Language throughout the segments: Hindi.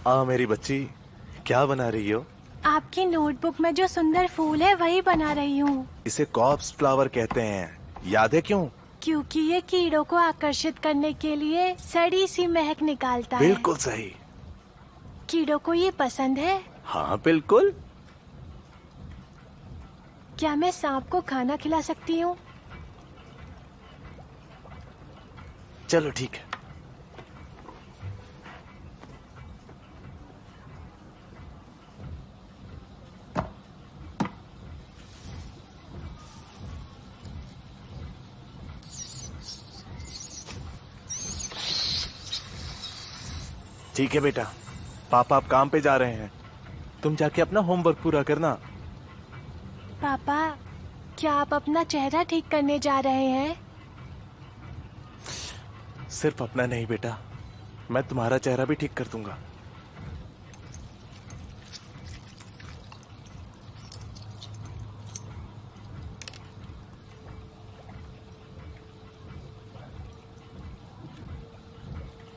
मेरी बच्ची, क्या बना रही हो? आपकी नोटबुक में जो सुंदर फूल है वही बना रही हूँ। इसे कॉर्प्स फ्लावर कहते हैं, याद है क्यों? क्योंकि ये कीड़ों को आकर्षित करने के लिए सड़ी सी महक निकालता है। बिल्कुल सही। कीड़ों को ये पसंद है। हाँ बिल्कुल। क्या मैं सांप को खाना खिला सकती हूँ? चलो ठीक है। ठीक है बेटा, पापा आप काम पे जा रहे हैं, तुम जाके अपना होमवर्क पूरा करना। पापा, क्या आप अपना चेहरा ठीक करने जा रहे हैं? सिर्फ अपना नहीं बेटा, मैं तुम्हारा चेहरा भी ठीक कर दूंगा।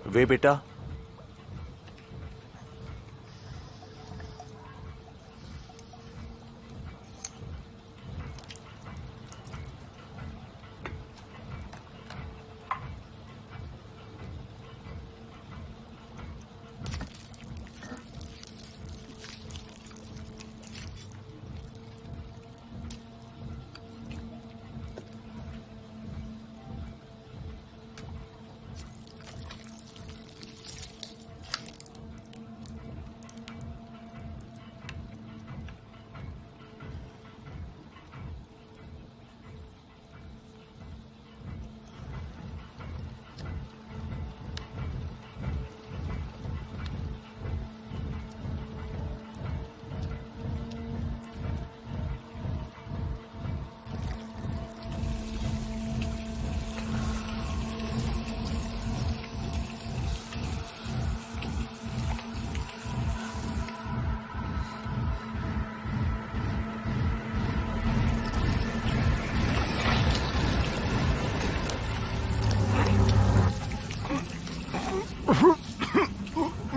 वे बेटा,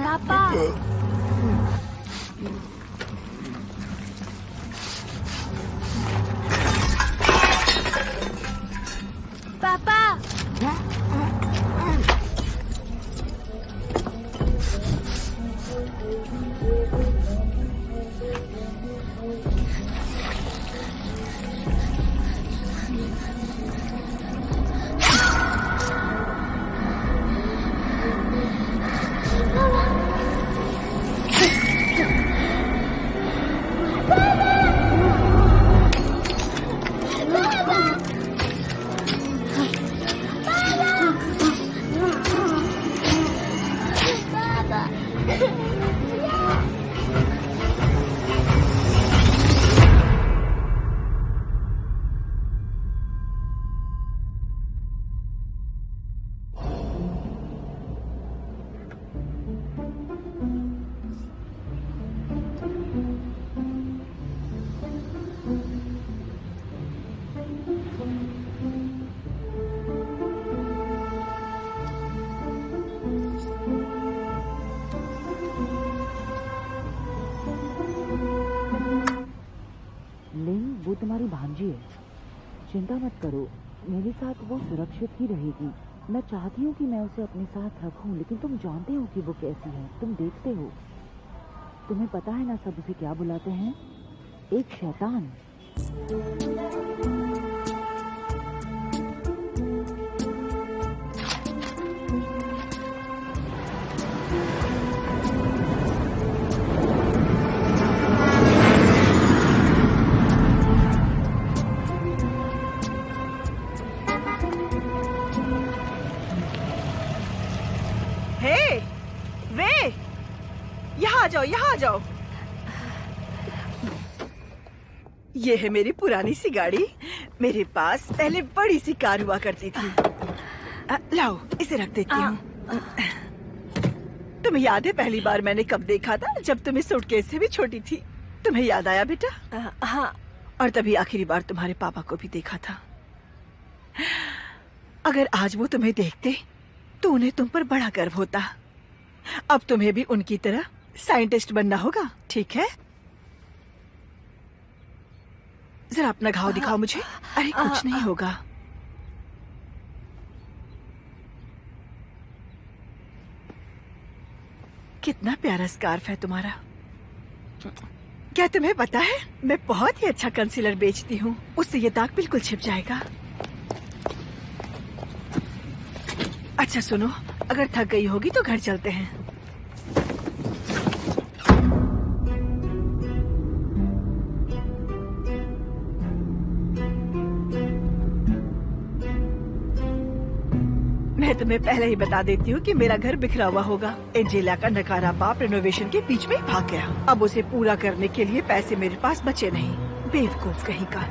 पापा, पापा, वो तुम्हारी भांजी है, चिंता मत करो, मेरे साथ वो सुरक्षित ही रहेगी। मैं चाहती हूँ कि मैं उसे अपने साथ रखूं, लेकिन तुम जानते हो कि वो कैसी है, तुम देखते हो। तुम्हें पता है ना सब उसे क्या बुलाते हैं? एक शैतान। यहाँ आ जाओ। ये है मेरी पुरानी सी गाड़ी। मेरे पास पहले बड़ी सी कार हुआ करती थी। लाओ इसे रख देती हूँ। तुम्हें याद है पहली बार मैंने कब देखा था? जब तुम इस सूटकेस से भी छोटी थी। तुम्हें याद आया बेटा? हाँ। और तभी आखिरी बार तुम्हारे पापा को भी देखा था। अगर आज वो तुम्हें देखते तो उन्हें तुम पर बड़ा गर्व होता। अब तुम्हें भी उनकी तरह साइंटिस्ट बनना होगा, ठीक है? जरा अपना घाव दिखाओ मुझे। अरे कुछ नहीं होगा। कितना प्यारा स्कार्फ है तुम्हारा। क्या तुम्हें पता है, मैं बहुत ही अच्छा कंसीलर बेचती हूँ, उससे ये दाग बिल्कुल छिप जाएगा। अच्छा सुनो, अगर थक गई होगी तो घर चलते हैं। मैं तुम्हें पहले ही बता देती हूँ कि मेरा घर बिखरा हुआ होगा। एंजेला का नकारा बाप रेनोवेशन के बीच में ही भाग गया। अब उसे पूरा करने के लिए पैसे मेरे पास बचे नहीं। बेवकूफ कहीं का।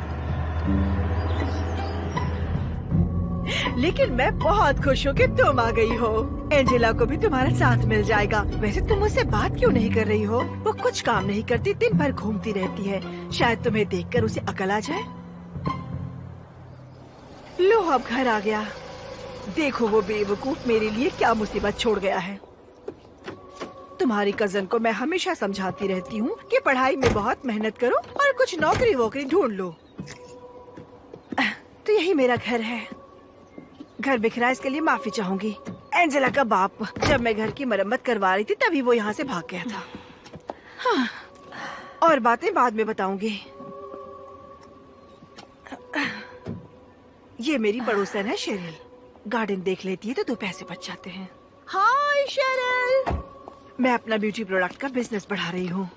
लेकिन मैं बहुत खुश हूँ कि तुम आ गई हो। एंजेला को भी तुम्हारा साथ मिल जाएगा। वैसे तुम मुझसे बात क्यों नहीं कर रही हो? वो कुछ काम नहीं करती, दिन भर घूमती रहती है। शायद तुम्हें देखकर उसे अकल आ जाए। लो अब घर आ गया। देखो वो बेवकूफ मेरे लिए क्या मुसीबत छोड़ गया है। तुम्हारी कजन को मैं हमेशा समझाती रहती हूँ कि पढ़ाई में बहुत मेहनत करो और कुछ नौकरी वोकरी ढूंढ लो। तो यही मेरा घर है। घर बिखरा, इसके लिए माफी चाहूंगी। एंजेला का बाप, जब मैं घर की मरम्मत करवा रही थी तभी वो यहाँ से भाग गया था। हाँ, और बातें बाद में बताऊंगी। ये मेरी पड़ोसन है शेरिल। गार्डन देख लेती है तो 2 पैसे बच जाते हैं। हाय शेरिल, मैं अपना ब्यूटी प्रोडक्ट का बिजनेस बढ़ा रही हूँ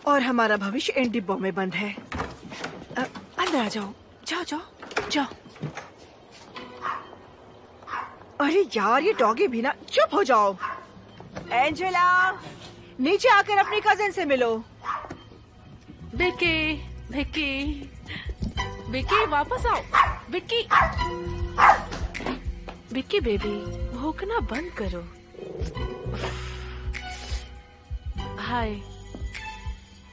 और हमारा भविष्य इन डिब्बों में बंद है। अंदर आ जाओ, जाओ जाओ जाओ। अरे यार, ये डॉगी भी ना। चुप हो जाओ। एंजेला, नीचे आकर अपनी कजन से मिलो। विक्की, विक्की, विक्की वापस आओ। विक्की, विक्की बेबी, भौंकना बंद करो। हाय,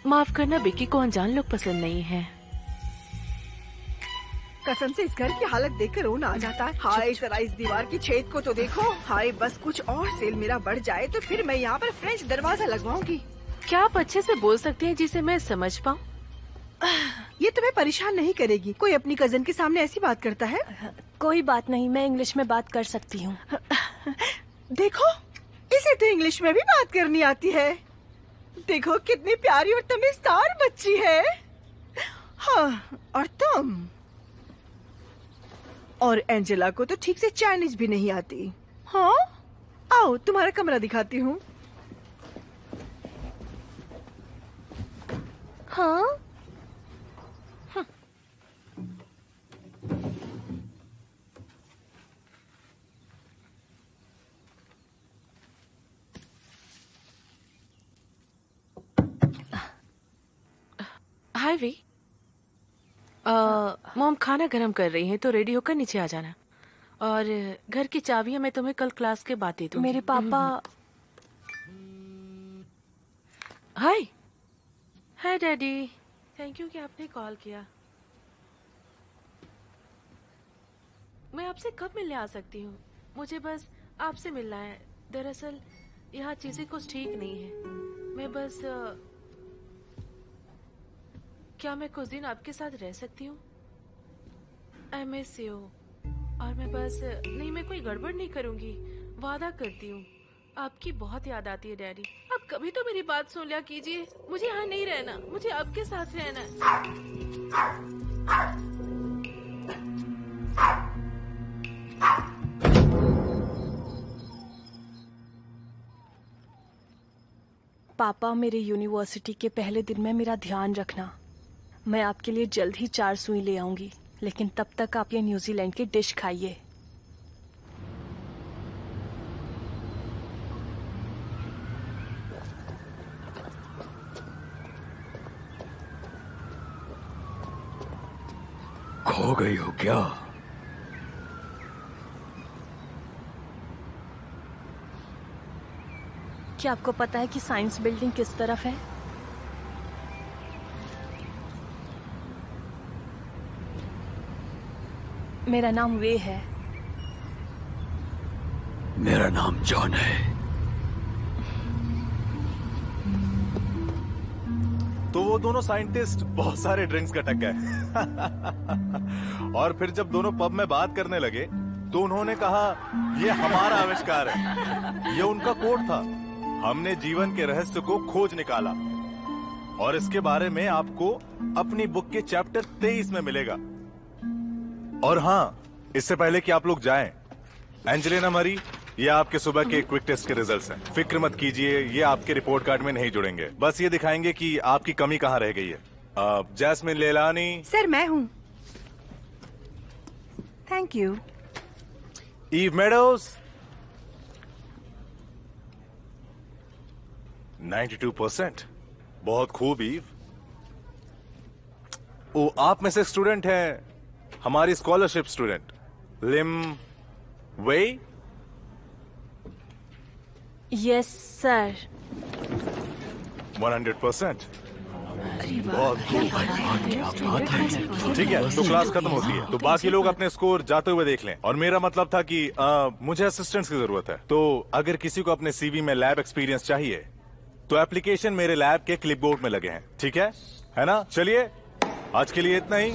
माफ करना, विक्की को अनजान लोग पसंद नहीं है। कसम से इस घर की हालत देखकर रोना आ जाता है। हाय, जरा इस दीवार की छेद को तो देखो। हाय, बस कुछ और सेल मेरा बढ़ जाए तो फिर मैं यहाँ पर फ्रेंच दरवाजा लगवाऊंगी। क्या आप अच्छे से बोल सकते हैं जिसे मैं समझ पाऊँ? ये तुम्हें परेशान नहीं करेगी? कोई अपनी कजन के सामने ऐसी बात करता है? कोई बात नहीं, मैं इंग्लिश में बात कर सकती हूँ। देखो, इसे तो इंग्लिश में भी बात करनी आती है। देखो कितनी प्यारी और तमीज़दार बच्ची है। हाँ, और तुम? और एंजेला को तो ठीक से चाइनीज भी नहीं आती। हाँ, आओ तुम्हारा कमरा दिखाती हूँ। हाँ, हाय वी, मॉम खाना गरम कर रही हैं तो रेडी होकर नीचे आ जाना। और घर की चाबियां मैं तुम्हें कल क्लास के बाद दे दूंगी। मेरे पापा। हाय, हाय डैडी, थैंक यू कि आपने कॉल किया। मैं आपसे कब मिलने आ सकती हूँ? मुझे बस आपसे मिलना है। दरअसल यहाँ चीजें कुछ ठीक नहीं है। मैं बस क्या मैं कुछ दिन आपके साथ रह सकती हूँ? I miss you. और मैं बस नहीं, मैं कोई गड़बड़ नहीं करूंगी, वादा करती हूँ। आपकी बहुत याद आती है डैडी। आप कभी तो मेरी बात सुन लिया कीजिए। मुझे यहाँ नहीं रहना, मुझे आपके साथ रहना है। पापा, मेरे यूनिवर्सिटी के पहले दिन में मेरा ध्यान रखना। मैं आपके लिए जल्द ही 4 सुई ले आऊंगी, लेकिन तब तक आप ये न्यूजीलैंड की डिश खाइए। खो गई हो क्या? क्या आपको पता है कि साइंस बिल्डिंग किस तरफ है? मेरा नाम वे है। मेरा नाम जॉन है। तो वो दोनों साइंटिस्ट बहुत सारे ड्रिंक्स का टक गए। और फिर जब दोनों पब में बात करने लगे तो उन्होंने कहा ये हमारा आविष्कार है, ये उनका कोड था। हमने जीवन के रहस्य को खोज निकाला और इसके बारे में आपको अपनी बुक के चैप्टर 23 में मिलेगा। और हाँ, इससे पहले कि आप लोग जाएं, एंजेलिना मरी, ये आपके सुबह के क्विक टेस्ट के रिजल्ट्स हैं। फिक्र मत कीजिए, ये आपके रिपोर्ट कार्ड में नहीं जुड़ेंगे, बस ये दिखाएंगे कि आपकी कमी कहाँ रह गई है। जैस्मिन लेलानी। सर मैं हूँ। Thank you. Eve Meadows. 92%। बहुत खूब ईव। ओ, आप में से स्टूडेंट हैं हमारी स्कॉलरशिप स्टूडेंट लिम वे। Yes sir. 100%। बहुत ठीक है, तो क्लास खत्म होती है तो बाकी लोग अपने स्कोर जाते हुए देख लें। और मेरा मतलब था कि मुझे असिस्टेंट्स की जरूरत है, तो अगर किसी को अपने सीवी में लैब एक्सपीरियंस चाहिए तो एप्लीकेशन मेरे लैब के क्लिपबोर्ड में लगे हैं, ठीक है ना? चलिए, आज के लिए इतना ही।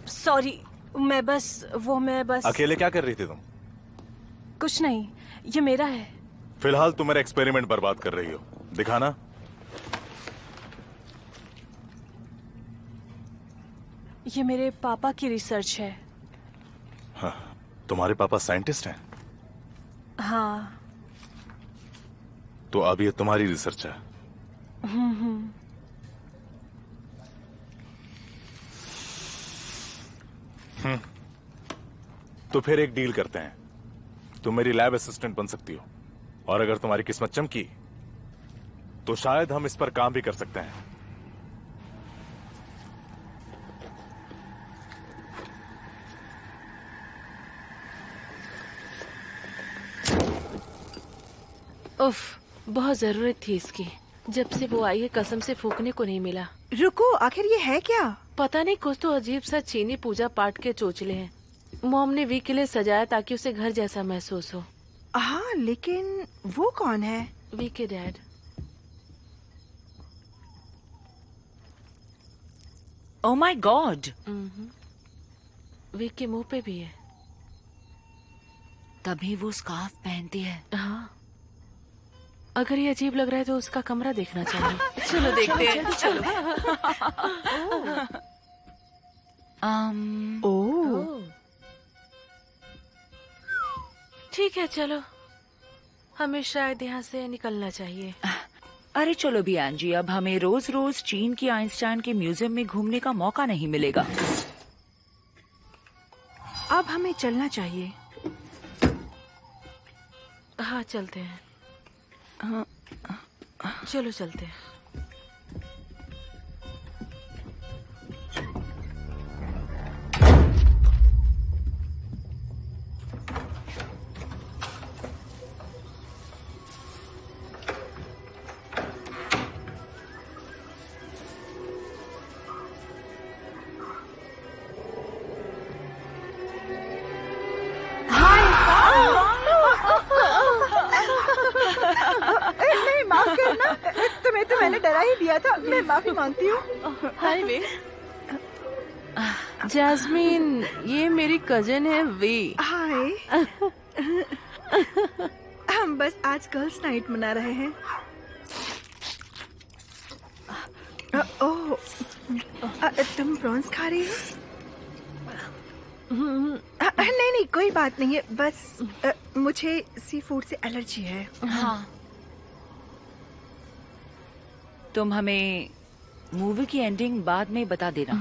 सॉरी, मैं बस अकेले क्या कर रही थी तुम? कुछ नहीं, ये मेरा है। फिलहाल तुम मेरा एक्सपेरिमेंट बर्बाद कर रही हो। दिखाना। ये मेरे पापा की रिसर्च है। हाँ, तुम्हारे पापा साइंटिस्ट हैं? हाँ। तो अब ये तुम्हारी रिसर्च है? तो फिर एक डील करते हैं, तुम मेरी लैब असिस्टेंट बन सकती हो, और अगर तुम्हारी किस्मत चमकी तो शायद हम इस पर काम भी कर सकते हैं। उफ, बहुत जरूरत थी इसकी। जब से वो आई है कसम से फूकने को नहीं मिला। रुको, आखिर ये है क्या? पता नहीं, कुछ तो अजीब सा चीनी पूजा पाठ के चोचले हैं। मॉम ने वी के लिए सजाया ताकि उसे घर जैसा महसूस हो। हाँ, लेकिन वो कौन है? वी के dad. Oh my god. V के मुंह पे भी है। तभी वो स्कार्फ पहनती है। हाँ, अगर ये अजीब लग रहा है तो उसका कमरा देखना चाहिए। चलो देखते हैं। चलो। ओह, ठीक है, चलो। हमें शायद यहाँ से निकलना चाहिए। अरे चलो भी एंजी, अब हमें रोज रोज चीन की आइंस्टाइन के म्यूजियम में घूमने का मौका नहीं मिलेगा। अब हमें चलना चाहिए। हाँ, चलते हैं। चलो चलते हैं। नहीं, माफ करना, तुम्हें तो मैंने डरा ही दिया था। मैं माफी मांगती हूँ। हाय वे। जैस्मीन, ये मेरी कजिन है वी। हाय। हम बस आज गर्ल्स नाइट मना रहे हैं। ओह, तुम प्रॉन्स खा रही हो? नहीं नहीं, कोई बात नहीं है, बस मुझे सी फूड से एलर्जी है। हाँ। तुम हमें मूवी की एंडिंग बाद में बता देना।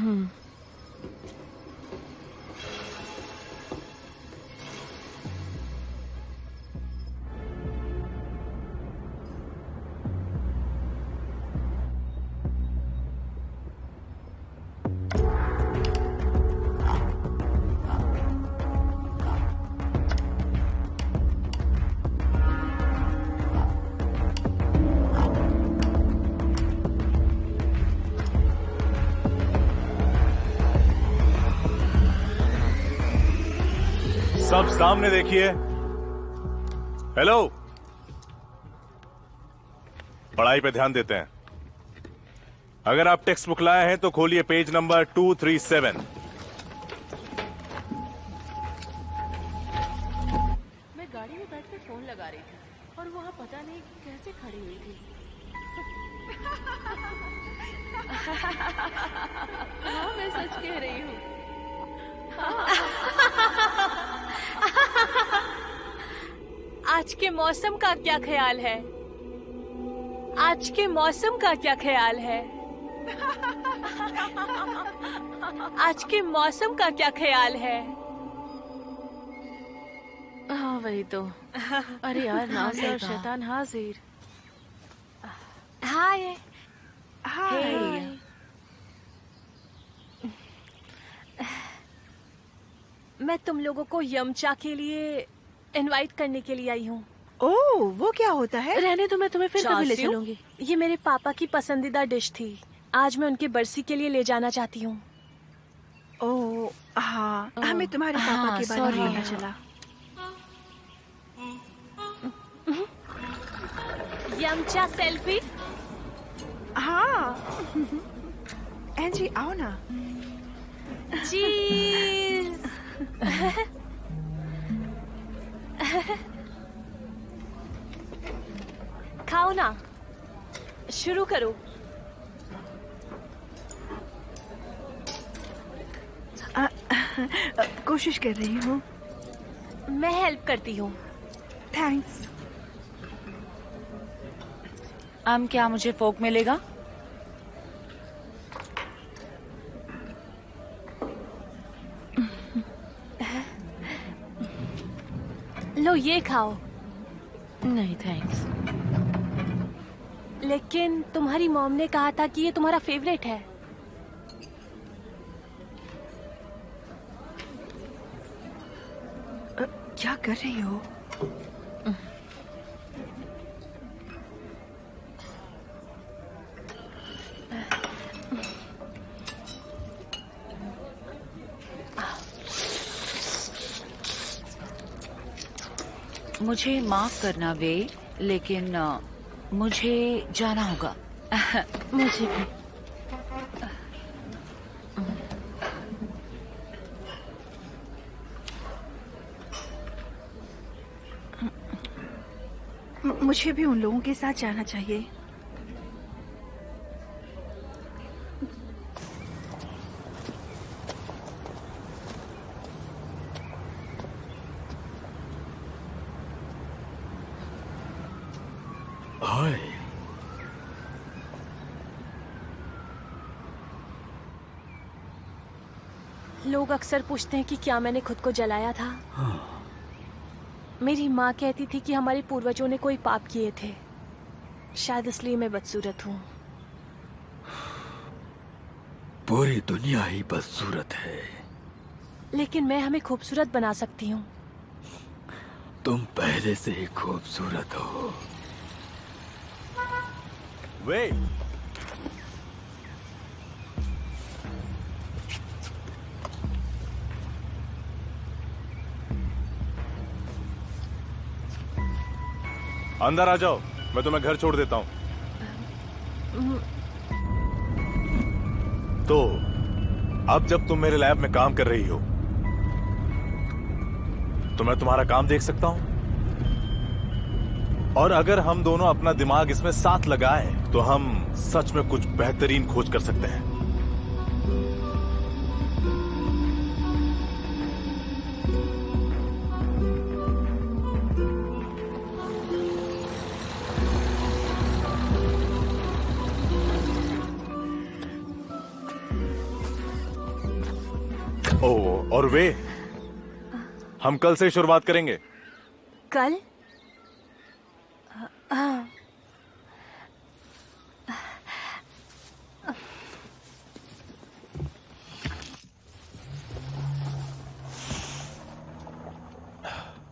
सब सामने देखिए। हेलो, पढ़ाई पे ध्यान देते हैं। अगर आप टेक्स्ट बुक लाए हैं तो खोलिए पेज नंबर 237। मैं गाड़ी में बैठकर फोन लगा रही थी और वहाँ पता नहीं कैसे खड़ी हुई थी। हाँ, मैं सच कह रही हूँ। आज के मौसम का क्या ख्याल है? आज के मौसम का क्या ख्याल है? आज के मौसम का क्या ख्याल है? हाँ वही तो। अरे यार, नाज़िर और शैतान हाजिर। हाय। हाय। मैं तुम लोगों को यमचा के लिए इनवाइट करने के लिए आई हूँ। ओह, वो क्या होता है? रहने दो, मैं तुम्हें फिर कभी ले चासियो? चलूंगी। ये मेरे पापा की पसंदीदा डिश थी। आज मैं उनके बरसी के लिए ले जाना चाहती हूँ। ओह हाँ, हमें तुम्हारे पापा हाँ, के बारे में sorry। पता चला। यमचा सेल्फी। हाँ। एंजी आओ ना। चीज। खाओ ना, शुरू करो। कोशिश कर रही हूँ। मैं हेल्प करती हूँ। थैंक्स। क्या मुझे फोक मिलेगा? लो ये खाओ। नहीं थैंक्स। लेकिन तुम्हारी मॉम ने कहा था कि ये तुम्हारा फेवरेट है। क्या कर रही हो? मुझे माफ करना वे, लेकिन मुझे जाना होगा। मुझे भी। मुझे भी उन लोगों के साथ जाना चाहिए। हाय। लोग अक्सर पूछते हैं कि क्या मैंने खुद को जलाया था। हाँ। मेरी माँ कहती थी कि हमारे पूर्वजों ने कोई पाप किए थे, शायद इसलिए मैं बदसूरत हूँ। पूरी दुनिया ही बदसूरत है। लेकिन मैं हमें खूबसूरत बना सकती हूँ। तुम पहले से ही खूबसूरत हो। वे अंदर आ जाओ, मैं तुम्हें घर छोड़ देता हूँ। तो अब जब तुम मेरे लैब में काम कर रही हो तो मैं तुम्हारा काम देख सकता हूं। और अगर हम दोनों अपना दिमाग इसमें साथ लगाएं तो हम सच में कुछ बेहतरीन खोज कर सकते हैं। ओह, और वे हम कल से शुरुआत करेंगे। कल? हाँ।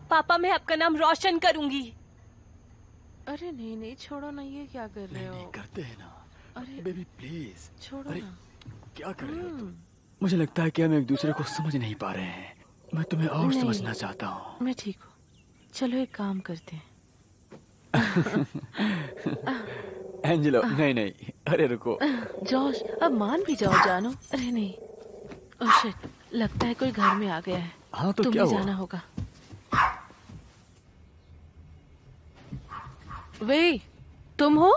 पापा, मैं आपका नाम रोशन करूंगी। अरे नहीं नहीं, छोड़ो ना, ये क्या कर रहे नहीं हो? करते हैं ना। अरे बेबी प्लीज। छोड़ो अरे ना। क्या कर रहे हो तुम? मुझे लगता है कि हम एक दूसरे को समझ नहीं पा रहे हैं। मैं तुम्हें और नहीं। समझना चाहता हूँ। मैं ठीक हूँ। चलो एक काम करते हैं। एंजेलो, नहीं नहीं, अरे रुको। जॉश, अब मान भी जाओ जानो। अरे नहीं, ओह शिट, लगता है कोई घर में आ गया है। हाँ तो क्या तुम्हें हुआ? जाना होगा। वे, तुम हो?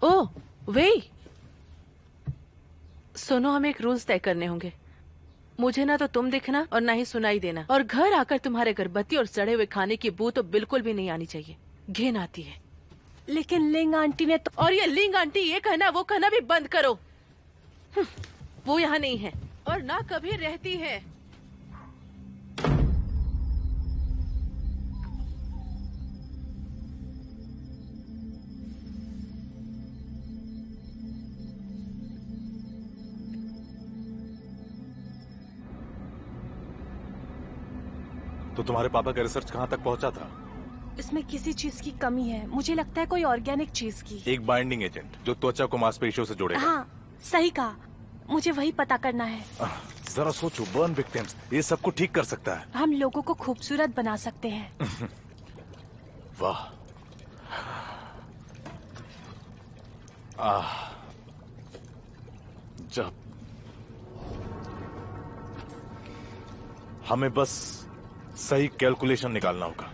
ओ, वे। सुनो, हमें एक रूल्स तय करने होंगे। मुझे ना तो तुम दिखना और ना ही सुनाई देना, और घर आकर तुम्हारे घर बत्ती और सड़े हुए खाने की बू तो बिल्कुल भी नहीं आनी चाहिए। घिन आती है। लेकिन लिंग आंटी ने तो। और ये लिंग आंटी ये कहना वो कहना भी बंद करो। वो यहाँ नहीं है और ना कभी रहती है। तो तुम्हारे पापा का रिसर्च कहाँ तक पहुँचा था? इसमें किसी चीज की कमी है। मुझे लगता है कोई ऑर्गेनिक चीज की। एक बाइंडिंग एजेंट जो त्वचा को मांसपेशियों से जोड़ेगा। हाँ, सही कहा। मुझे वही पता करना है। जरा सोचो, बर्न विक्टिम्स ये सबको ठीक कर सकता है। हम लोगों को खूबसूरत बना सकते हैं। वाह। जब हमें बस सही कैलकुलेशन निकालना होगा।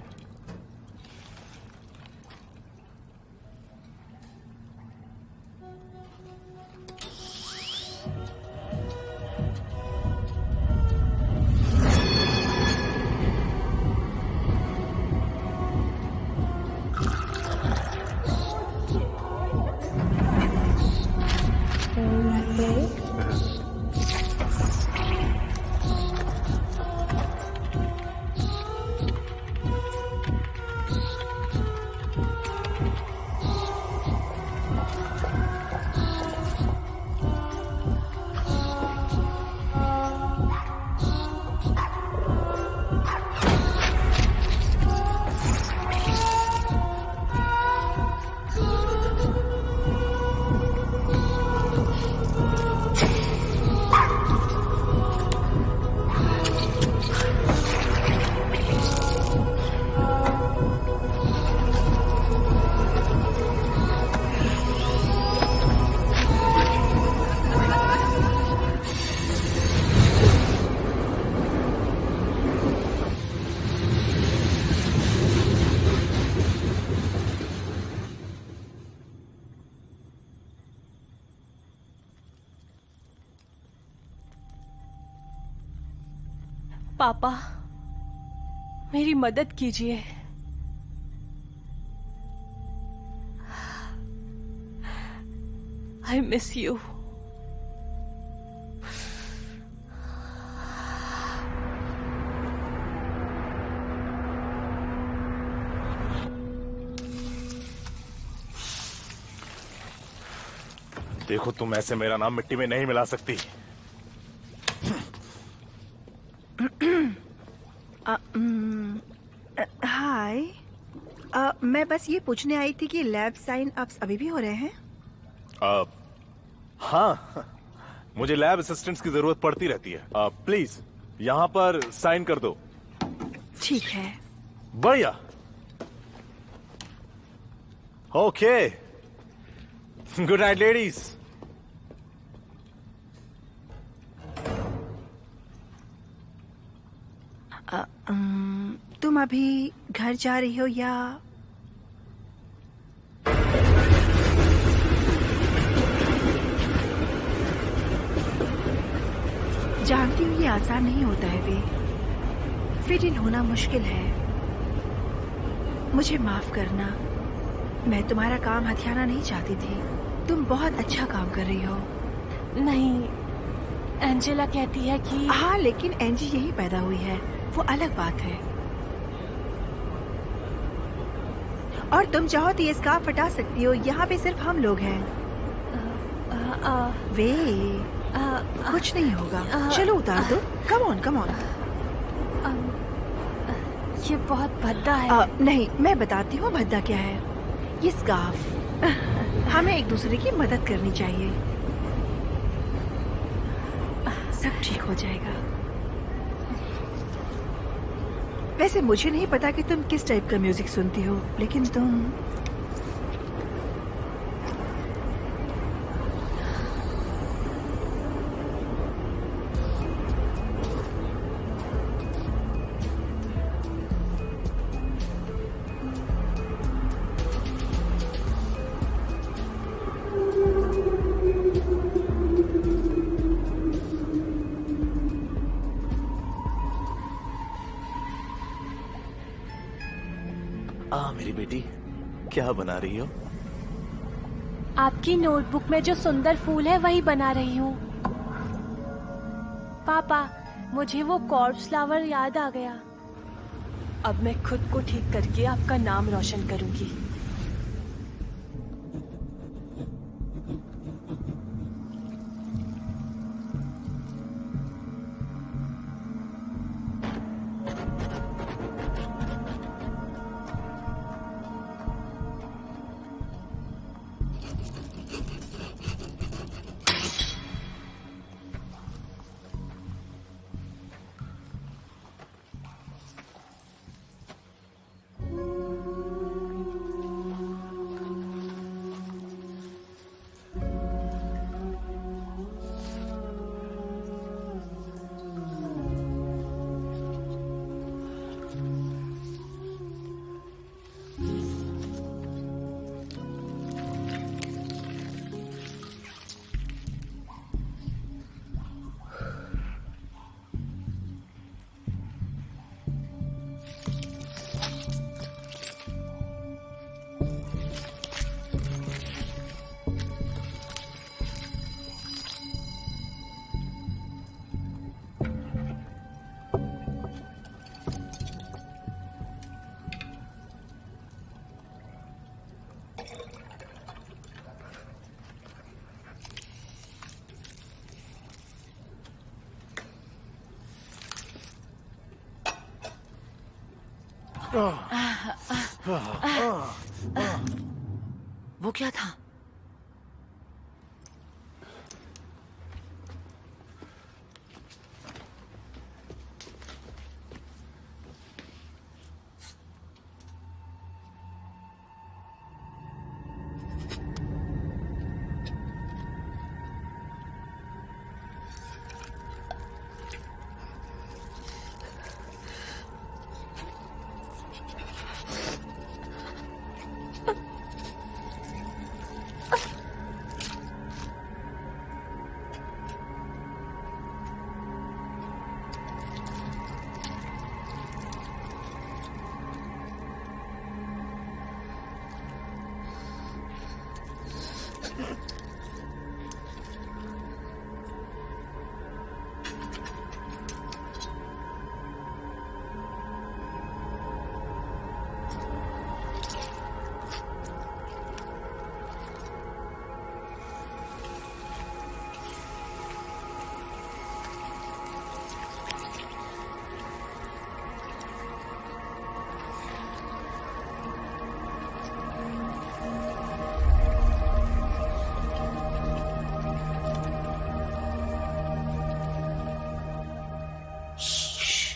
पापा, मेरी मदद कीजिए। I miss you. देखो, तुम ऐसे मेरा नाम मिट्टी में नहीं मिला सकती। हाय, मैं बस ये पूछने आई थी कि लैब साइन अप्स अभी भी हो रहे हैं? हाँ, मुझे लैब असिस्टेंट्स की जरूरत पड़ती रहती है। प्लीज यहाँ पर साइन कर दो। ठीक है। बढ़िया। Okay, good night ladies. तुम अभी घर जा रही हो या? जानती हूँ ये आसान नहीं होता है बे। फिट इन होना मुश्किल है। मुझे माफ करना, मैं तुम्हारा काम हथियाना नहीं चाहती थी। तुम बहुत अच्छा काम कर रही हो। नहीं, एंजेला कहती है कि। हाँ, लेकिन एंजी यही पैदा हुई है, वो अलग बात है। और तुम चाहो तो ये स्कार्फ हटा सकती हो। यहाँ पे सिर्फ हम लोग हैं। वे कुछ नहीं होगा। चलो उतार दो। Come on come on. ये बहुत भद्दा है। नहीं, मैं बताती हूँ भद्दा क्या है। ये स्कार्फ, हमें एक दूसरे की मदद करनी चाहिए। सब ठीक हो जाएगा। वैसे मुझे नहीं पता कि तुम किस टाइप का म्यूजिक सुनती हो, लेकिन तुम मेरी बेटी, क्या बना रही हो? आपकी नोटबुक में जो सुंदर फूल है वही बना रही हूँ। पापा, मुझे वो कॉर्प्स फ्लावर याद आ गया। अब मैं खुद को ठीक करके आपका नाम रोशन करूंगी। वो क्या था?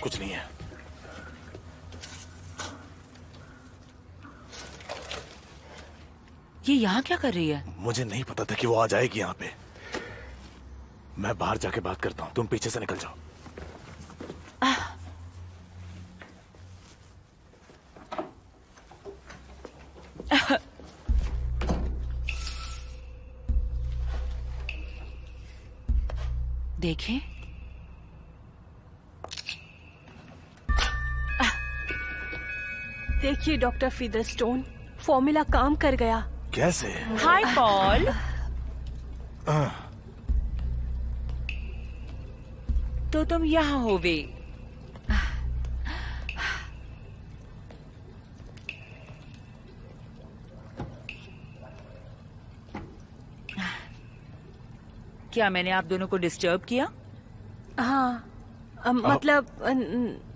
कुछ नहीं है। ये यहाँ क्या कर रही है? मुझे नहीं पता था कि वो आ जाएगी यहाँ पे। मैं बाहर जाके बात करता हूँ, तुम पीछे से निकल जाओ। देखें, देखिए डॉक्टर फीदरस्टोन, फॉर्मूला काम कर गया। कैसे? हाय पॉल। तो तुम यहाँ होवे। क्या मैंने आप दोनों को डिस्टर्ब किया? हाँ, मतलब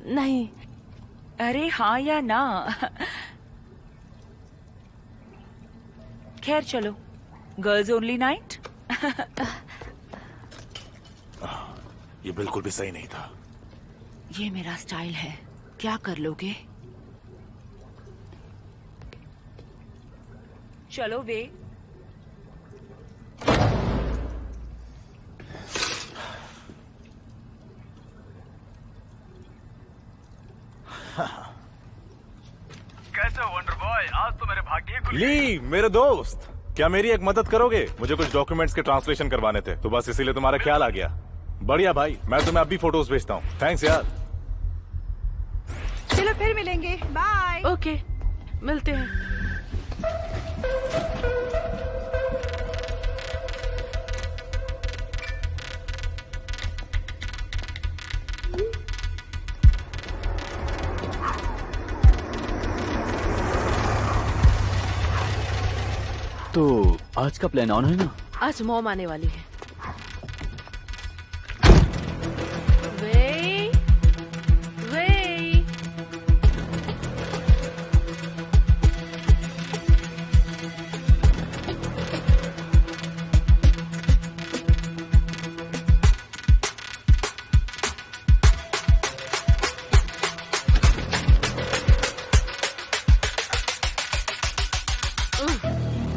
नहीं। अरे हाँ या ना? खैर चलो, गर्ल्स ओनली नाइट। ये बिल्कुल भी सही नहीं था। ये मेरा स्टाइल है। क्या कर लोगे? चलो वे। कैसे हो वंडर बॉय? आज तो मेरे भाग्य ही खुल गए। ली, मेरे दोस्त, क्या मेरी एक मदद करोगे? मुझे कुछ डॉक्यूमेंट्स के ट्रांसलेशन करवाने थे, तो बस इसीलिए तुम्हारा ख्याल आ गया। बढ़िया भाई, मैं तुम्हें अभी फोटोज भेजता हूँ। थैंक्स यार। चलो फिर मिलेंगे, बाय। ओके, मिलते हैं। तो आज का प्लान ऑन है ना? आज मॉम आने वाली है। वे, वे।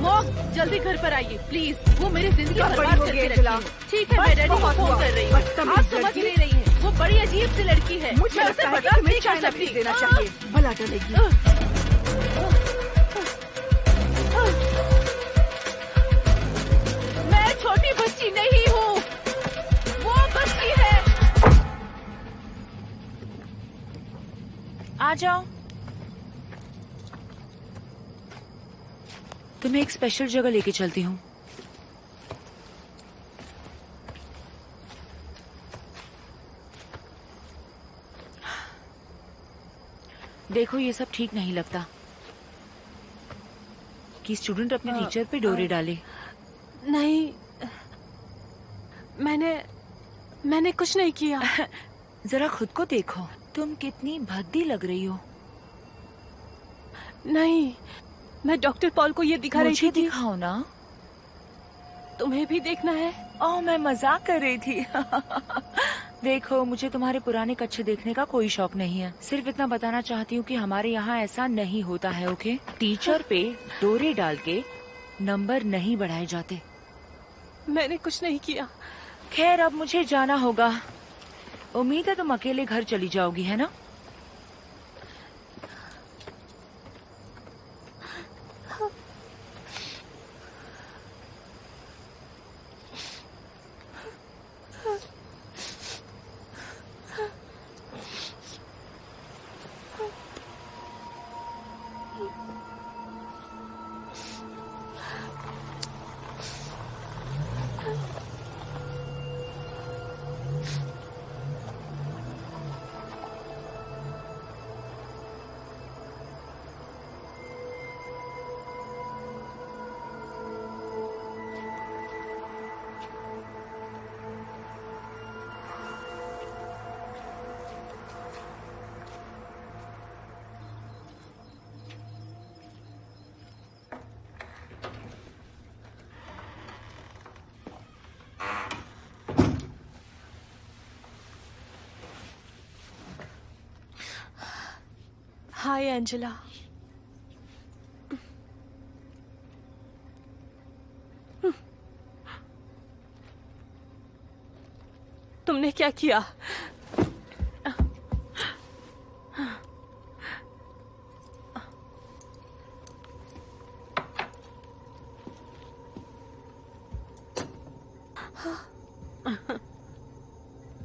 मॉम, जल्दी घर पर आइए प्लीज। वो मेरी जिंदगी बर्बाद करके रखी है। ठीक है, मैं डैडी को फोन कर रही हूँ। आप समझ नहीं रही हैं, वो बड़ी अजीब सी लड़की है। मुझे मैं लगता उसे है कि बर्दाश्त तुम्हें नहीं कर चाइना सकती। भेज देना चाहिए, भला टलेगी। मैं छोटी बच्ची नहीं हूँ, वो बच्ची है। आ जाओ। तुम्हें एक स्पेशल जगह लेके चलती हूँ। देखो, ये सब ठीक नहीं लगता कि स्टूडेंट अपने टीचर पे डोरे डाले। नहीं, मैंने कुछ नहीं किया। जरा खुद को देखो, तुम कितनी भद्दी लग रही हो। नहीं, मैं डॉक्टर पॉल को ये दिखा रही मुझे थी। दिखाओ ना। तुम्हें भी देखना है? ओह, मैं मजाक कर रही थी। देखो, मुझे तुम्हारे पुराने कच्छे देखने का कोई शौक नहीं है। सिर्फ इतना बताना चाहती हूँ कि हमारे यहाँ ऐसा नहीं होता है, ओके? टीचर पे डोरे डाल के नंबर नहीं बढ़ाए जाते। मैंने कुछ नहीं किया। खैर, अब मुझे जाना होगा। उम्मीद है तुम अकेले घर चली जाओगी, है ना? हाय एंजेला। तुमने क्या किया?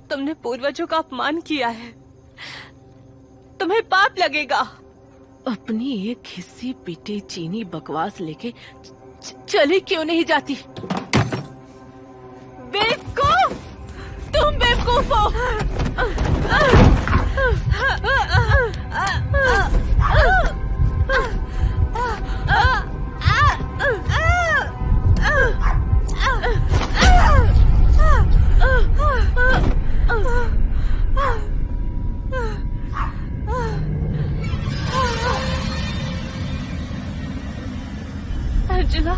तुमने पूर्वजों का अपमान किया है। तुम्हें पाप लगेगा। अपनी एक हिस्सी पीटी चीनी बकवास लेके चली क्यों नहीं जाती? बेवकूफ! तुम बेवकूफ हो! Angela,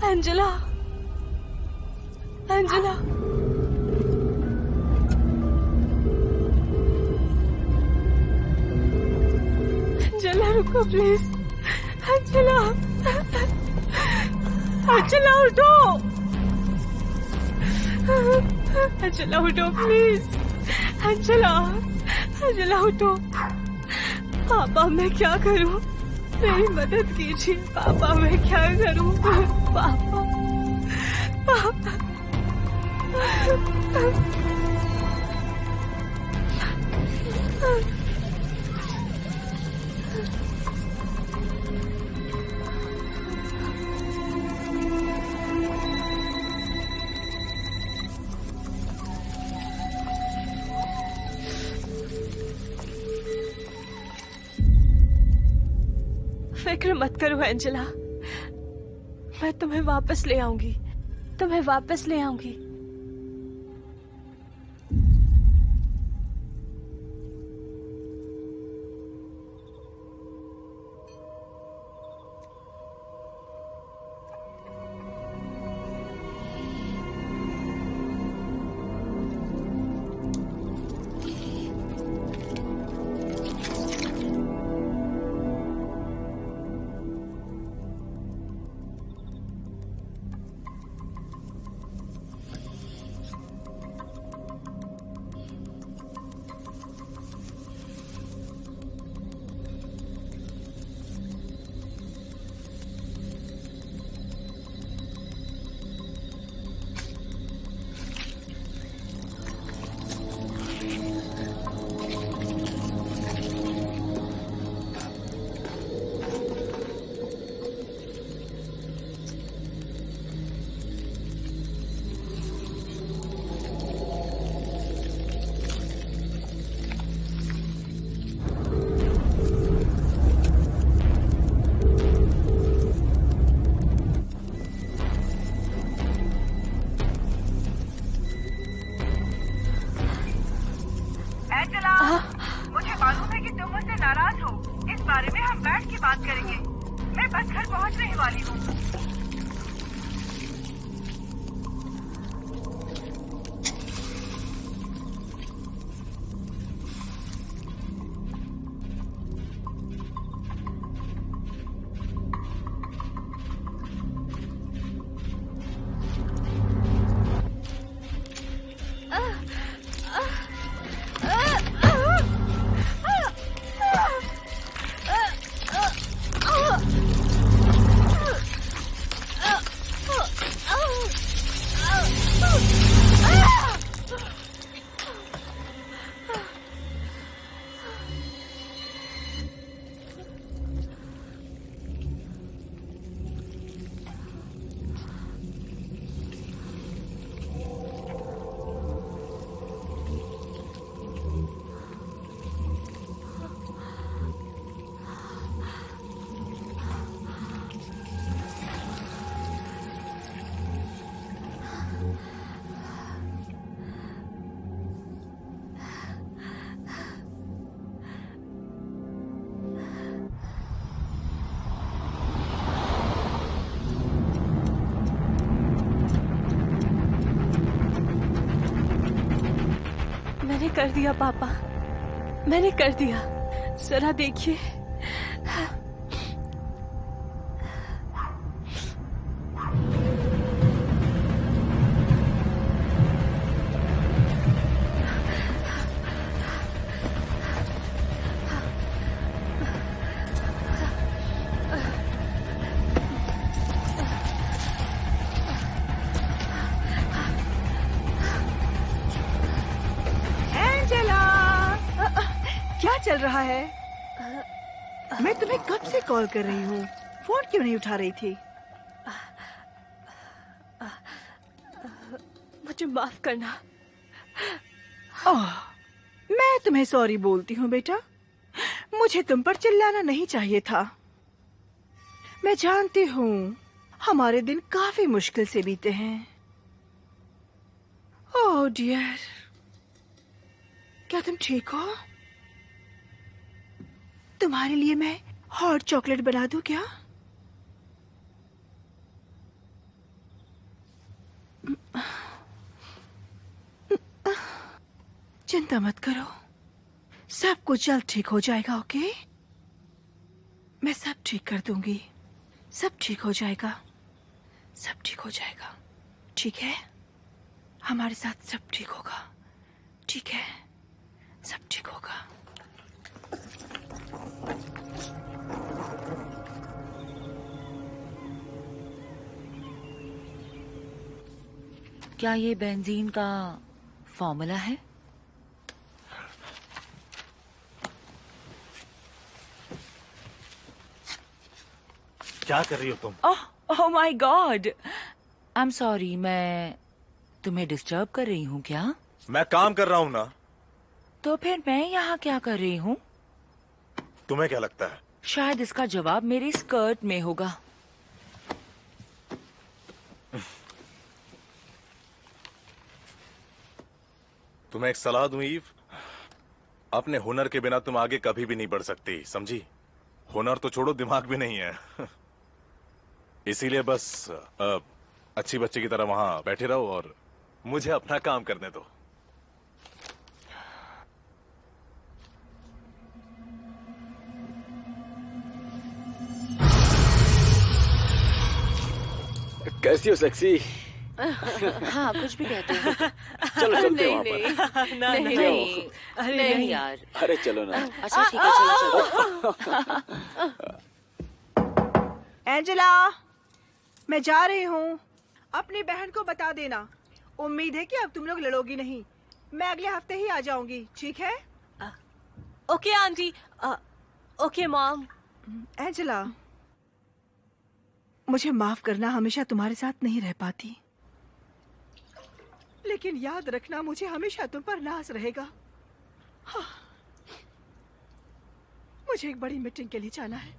Angela, Angela. अंजला रुको प्लीज। अंजला, अंजला उठो। अंजला उठो प्लीज। अंजला, अंजला उठो। पापा मैं क्या करूं? मेरी मदद कीजिए पापा, मैं क्या करूं? पापा, पापा। फिक्र मत करो एंजेला, मैं तुम्हें वापस ले आऊंगी, तुम्हें वापस ले आऊंगी। मुझे मालूम है कि तुम मुझसे नाराज हो। इस बारे में हम बैठ के बात करेंगे। मैं बस घर पहुंचने ही वाली हूँ। मैंने कर दिया पापा, मैंने कर दिया। जरा देखिए। चल रहा है? मैं तुम्हें कब से कॉल कर रही हूँ, फोन क्यों नहीं उठा रही थी? मुझे माफ करना। ओह, मैं तुम्हें सॉरी बोलती हूँ बेटा। मुझे तुम पर चिल्लाना नहीं चाहिए था। मैं जानती हूँ हमारे दिन काफी मुश्किल से बीते हैं। ओह डियर, क्या तुम ठीक हो? तुम्हारे लिए मैं हॉट चॉकलेट बना दूं क्या? चिंता मत करो, सब कुछ जल्द ठीक हो जाएगा। ओके? मैं सब ठीक कर दूंगी। सब ठीक हो जाएगा, सब ठीक हो जाएगा। ठीक है, हमारे साथ सब ठीक होगा। ठीक है, सब ठीक होगा। क्या ये बेंजीन का फॉर्मूला है? क्या कर रही हो तुम? ओह my God, I am sorry. मैं तुम्हें डिस्टर्ब कर रही हूँ क्या? मैं काम कर रहा हूँ ना। तो फिर मैं यहाँ क्या कर रही हूँ? तुम्हें क्या लगता है? शायद इसका जवाब मेरी स्कर्ट में होगा। तुम्हें एक सलाह दूं ईव, अपने हुनर के बिना तुम आगे कभी भी नहीं बढ़ सकती, समझी? हुनर तो छोड़ो, दिमाग भी नहीं है। इसीलिए बस अच्छी बच्ची की तरह वहां बैठे रहो और मुझे अपना काम करने दो। कैसी हो सेक्सी? हाँ, कुछ भी कहते हो। चलो चलते हैं वहाँ पर। नहीं नहीं, अरे नहीं यार। अरे चलो ना। अच्छा ठीक है, चलो चलो। एंजेला, मैं जा रही हूँ। अपनी बहन को बता देना। उम्मीद है कि अब तुम लोग लड़ोगी नहीं। मैं अगले हफ्ते ही आ जाऊंगी, ठीक है? Okay aunty, okay mom. Angela, मुझे माफ करना, हमेशा तुम्हारे साथ नहीं रह पाती, लेकिन याद रखना मुझे हमेशा तुम पर नाज रहेगा। हाँ। मुझे एक बड़ी मीटिंग के लिए जाना है।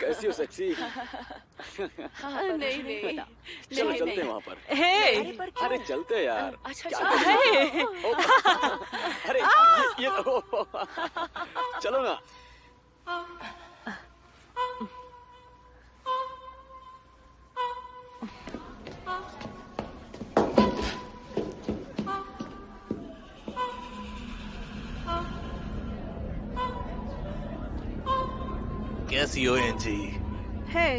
कैसी हो सेक्सी? नहीं नहीं, चलो चलते हैं वहाँ पर। हे, अरे चलते हैं यार। अच्छा क्या चलो। कर रही हो? अरे ये लो। चलो ना। कैसी हो एंजी? है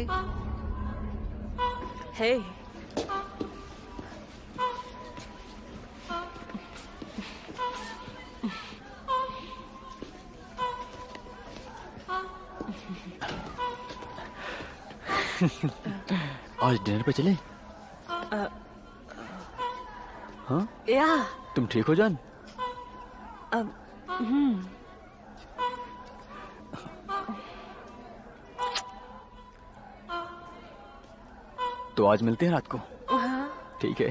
हे, आज डिनर पे चले? हाँ, या तुम ठीक हो जान? तो आज मिलते हैं रात को। ठीक है।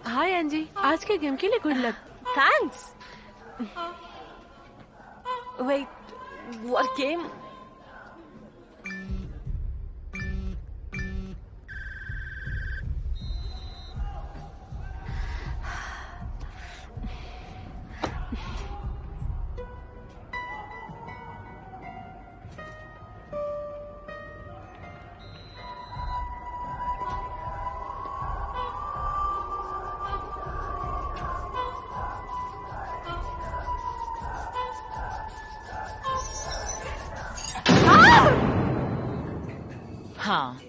हाय एंजी, आज के गेम के लिए good luck. Thanks. Wait, what game? हाँ,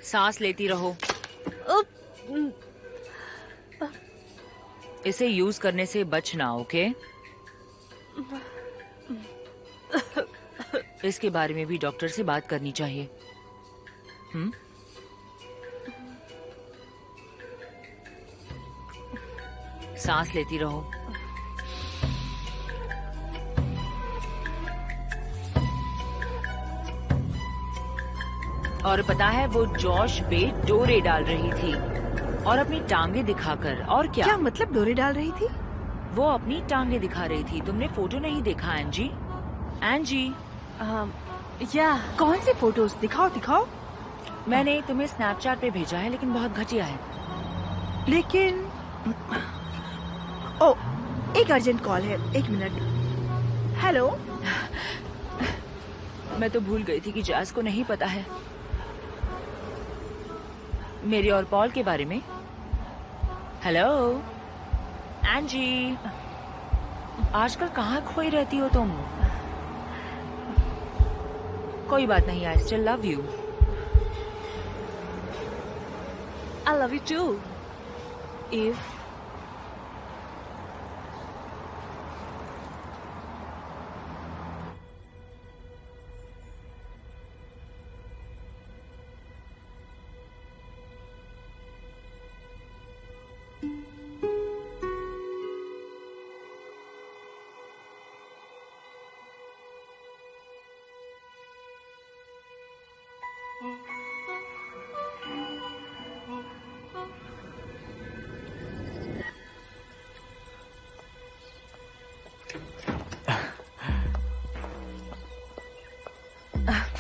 सांस लेती रहो। इसे यूज करने से बचना, ओके? इसके बारे में भी डॉक्टर से बात करनी चाहिए। सांस लेती रहो। और पता है, वो जॉश पे डोरे डाल रही थी और अपनी टांगे दिखाकर। और क्या? क्या मतलब डोरे डाल रही थी? वो अपनी टांगे दिखा रही थी। तुमने फोटो नहीं देखा एंजी? एंजी, या कौन सी फोटोज? दिखाओ दिखाओ। मैंने तुम्हें स्नैपचैट पे भेजा है, लेकिन बहुत घटिया है। लेकिन ओ, एक अर्जेंट कॉल है, 1 मिनट। हेलो। मैं तो भूल गई थी कि जैज को नहीं पता है मेरी और पॉल के बारे में। हेलो एंजी, आजकल कहाँ खोई रहती हो तुम? कोई बात नहीं, I still love you. I love you too Eve.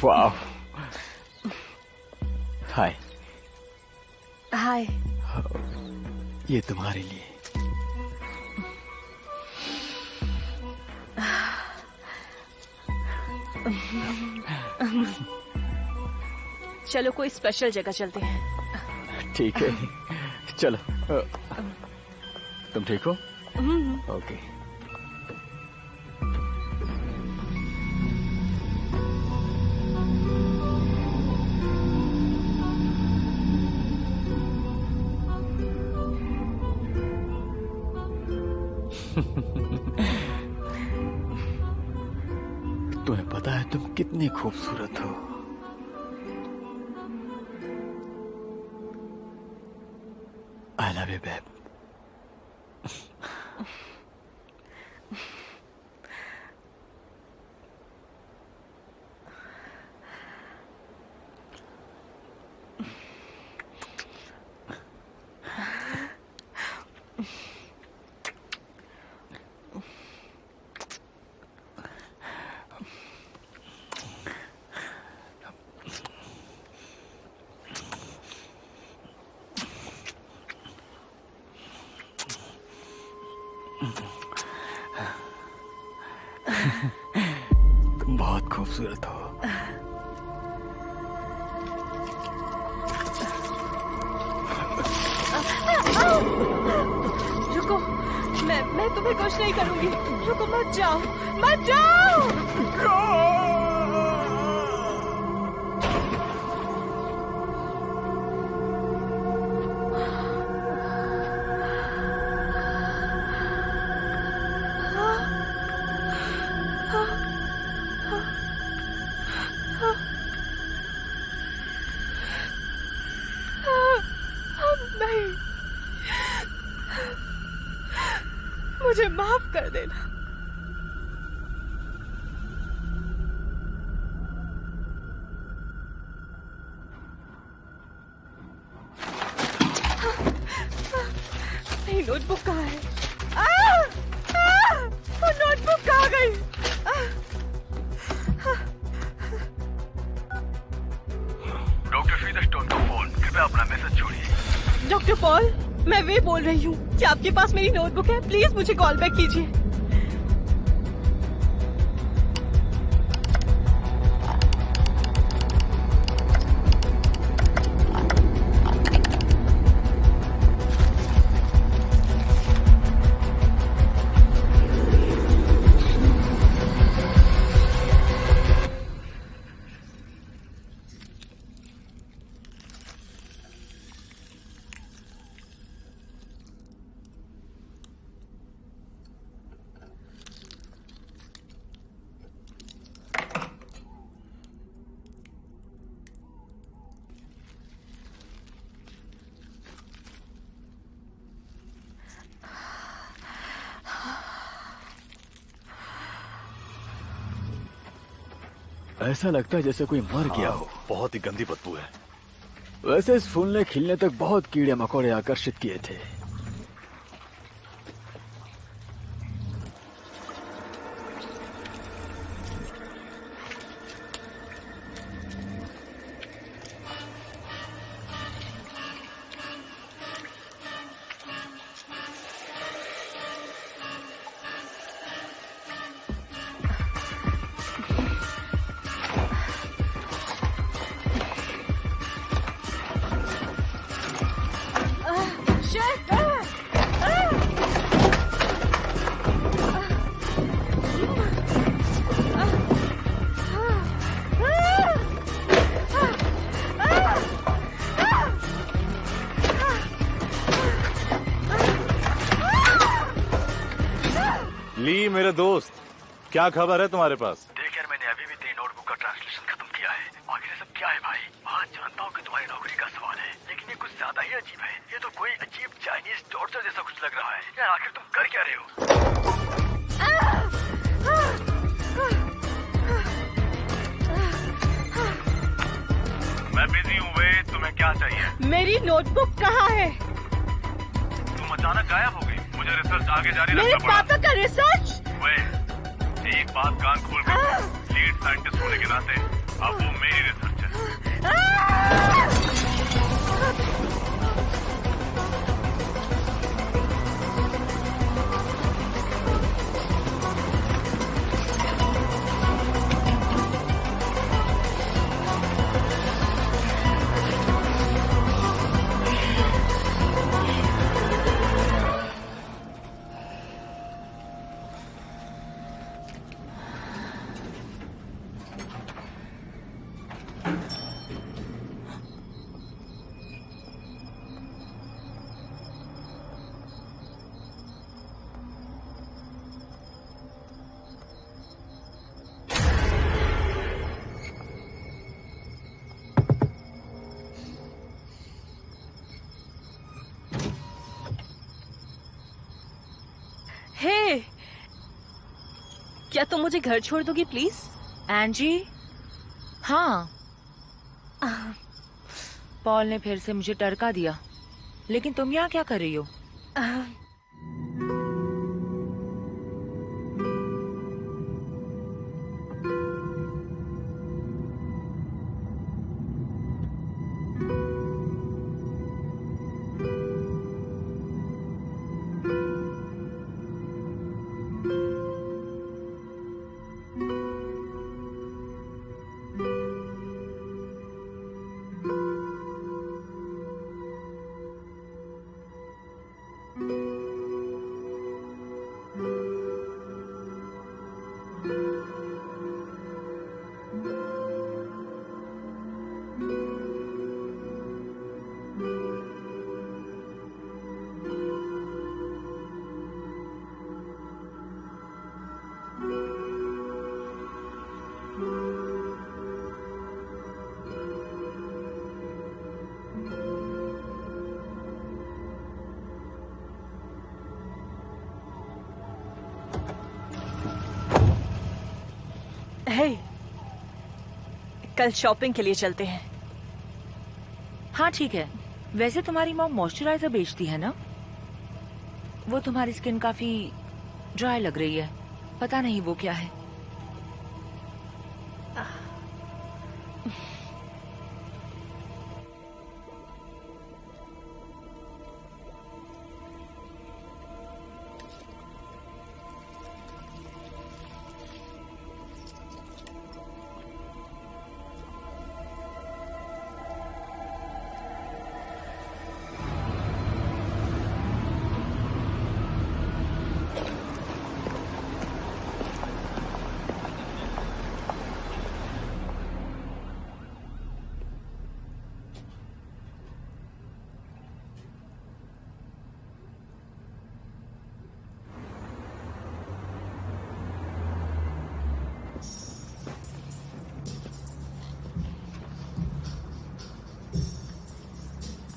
वाह, हाय। हाय। ये तुम्हारे लिए। चलो कोई स्पेशल जगह चलते हैं। ठीक है, चलो। तुम ठीक हो? ओके। तुम्हें पता है तुम कितनी खूबसूरत हो। I love you, babe. तुम बहुत खूबसूरत हो। रुको, मैं तुम्हें कुछ नहीं करूंगी। रुको, मत जाओ, मत जाओ। मुझे माफ कर देना। मेरी नोटबुक कहाँ है? वो नोटबुक कहाँ गई? डॉक्टर फीदरस्टोन को फोन, कृपया अपना मैसेज छोड़िए। डॉक्टर पॉल, मैं वे बोल रही हूँ कि आपके पास मेरी नोटबुक है। प्लीज मुझे कॉल बैक कीजिए। ऐसा लगता है जैसे कोई मर गया हो। बहुत ही गंदी बदबू है। वैसे इस फूल ने खिलने तक बहुत कीड़े मकोड़े आकर्षित किए थे। ली मेरे दोस्त, क्या खबर है तुम्हारे पास? देख यार, मैंने अभी भी तेरी नोटबुक का ट्रांसलेशन खत्म किया है। आखिर ये सब क्या है भाई? हाँ, जानता हूँ कि तुम्हारी नौकरी का सवाल है, लेकिन ये कुछ ज्यादा ही अजीब है। ये तो कोई अजीब चाइनीज टॉर्चर जैसा कुछ लग रहा है। यार आखिर तुम कर क्या रहे हो? मैं बिजी हूँ वे, तुम्हें क्या चाहिए? मेरी नोटबुक कहाँ है? तुम अचानक गायब हो गई। मुझे रिसर्च आगे जारी मेरे रखना पड़ा। पापा का रिसर्च? वे, एक बात कान खोल कर, लीड साइंटिस्ट होने के नाते अब वो मेरी रिसर्च है। हे, क्या तुम मुझे घर छोड़ दोगी प्लीज? एंजी, हाँ। पॉल ने फिर से मुझे टरका दिया, लेकिन तुम यहाँ क्या कर रही हो? हे, कल शॉपिंग के लिए चलते हैं। हाँ ठीक है। वैसे तुम्हारी मॉम मॉइस्चराइजर बेचती है ना? वो तुम्हारी स्किन काफी ड्राई लग रही है, पता नहीं वो क्या है।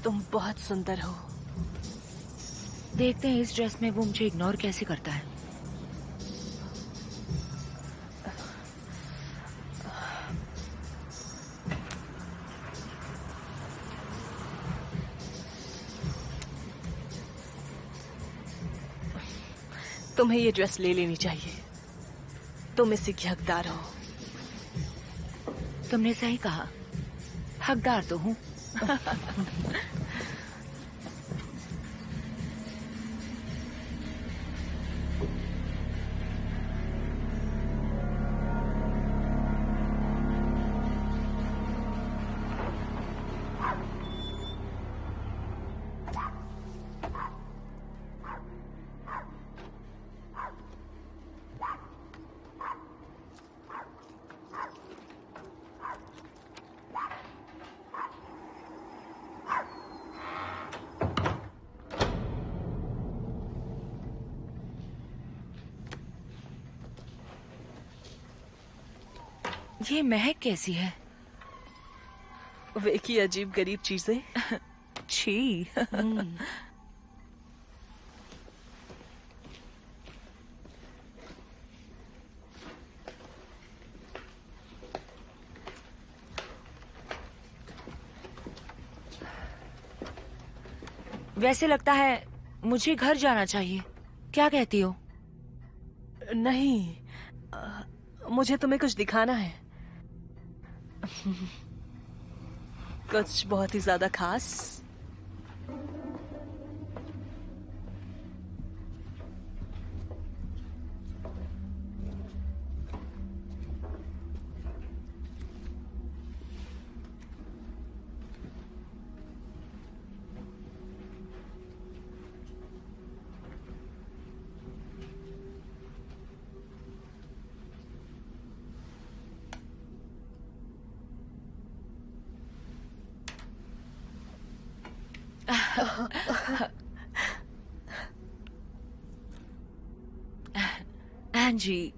तुम बहुत सुंदर हो। देखते हैं इस ड्रेस में वो मुझे इग्नोर कैसे करता है। तुम्हें ये ड्रेस ले लेनी चाहिए, तुम इसी की हकदार हो। तुमने सही कहा, हकदार तो हूँ। ये महक कैसी है? वे की अजीब गरीब चीजें। छी। वैसे लगता है मुझे घर जाना चाहिए। क्या कहती हो? नहीं, मुझे तुम्हें कुछ दिखाना है। कुछ बहुत ही ज्यादा खास। एंजी,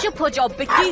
चुप हो जाओ बिक्की।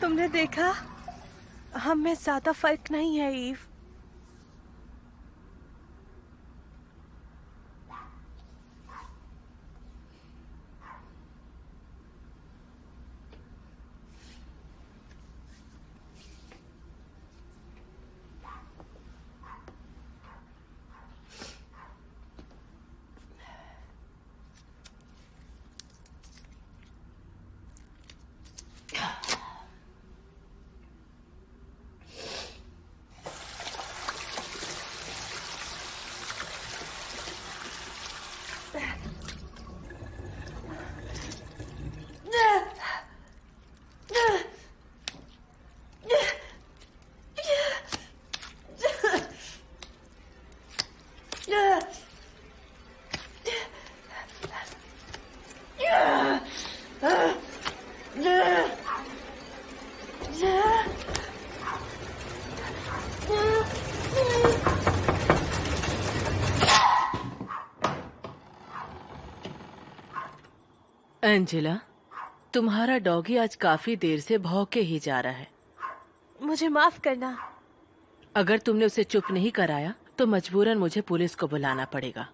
तुमने देखा, हम में ज्यादा फर्क नहीं है ईव। एंजेला, तुम्हारा डॉगी आज काफी देर से भौंके ही जा रहा है। मुझे माफ करना। अगर तुमने उसे चुप नहीं कराया तो मजबूरन मुझे पुलिस को बुलाना पड़ेगा।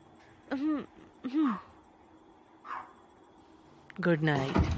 Good night.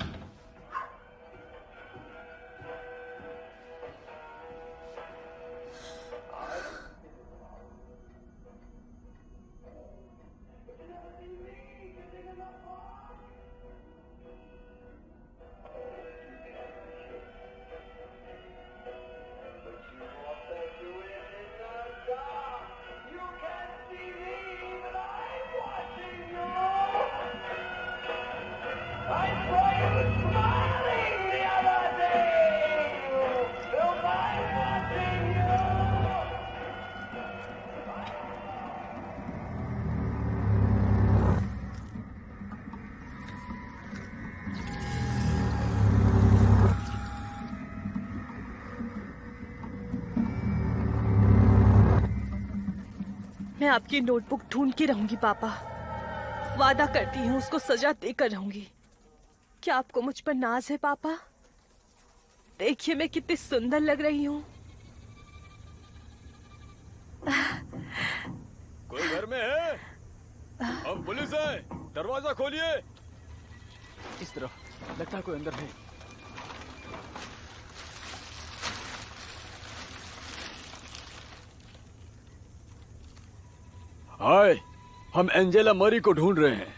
मैं आपकी नोटबुक ढूंढ के रहूंगी पापा। वादा करती हूँ उसको सजा देकर रहूंगी। क्या आपको मुझ पर नाज है पापा? देखिए मैं कितनी सुंदर लग रही हूँ। कोई घर में है? हम पुलिस है, दरवाजा खोलिए। इस तरफ लगता है कोई अंदर है। हाय, हम एंजेला मरी को ढूंढ रहे हैं।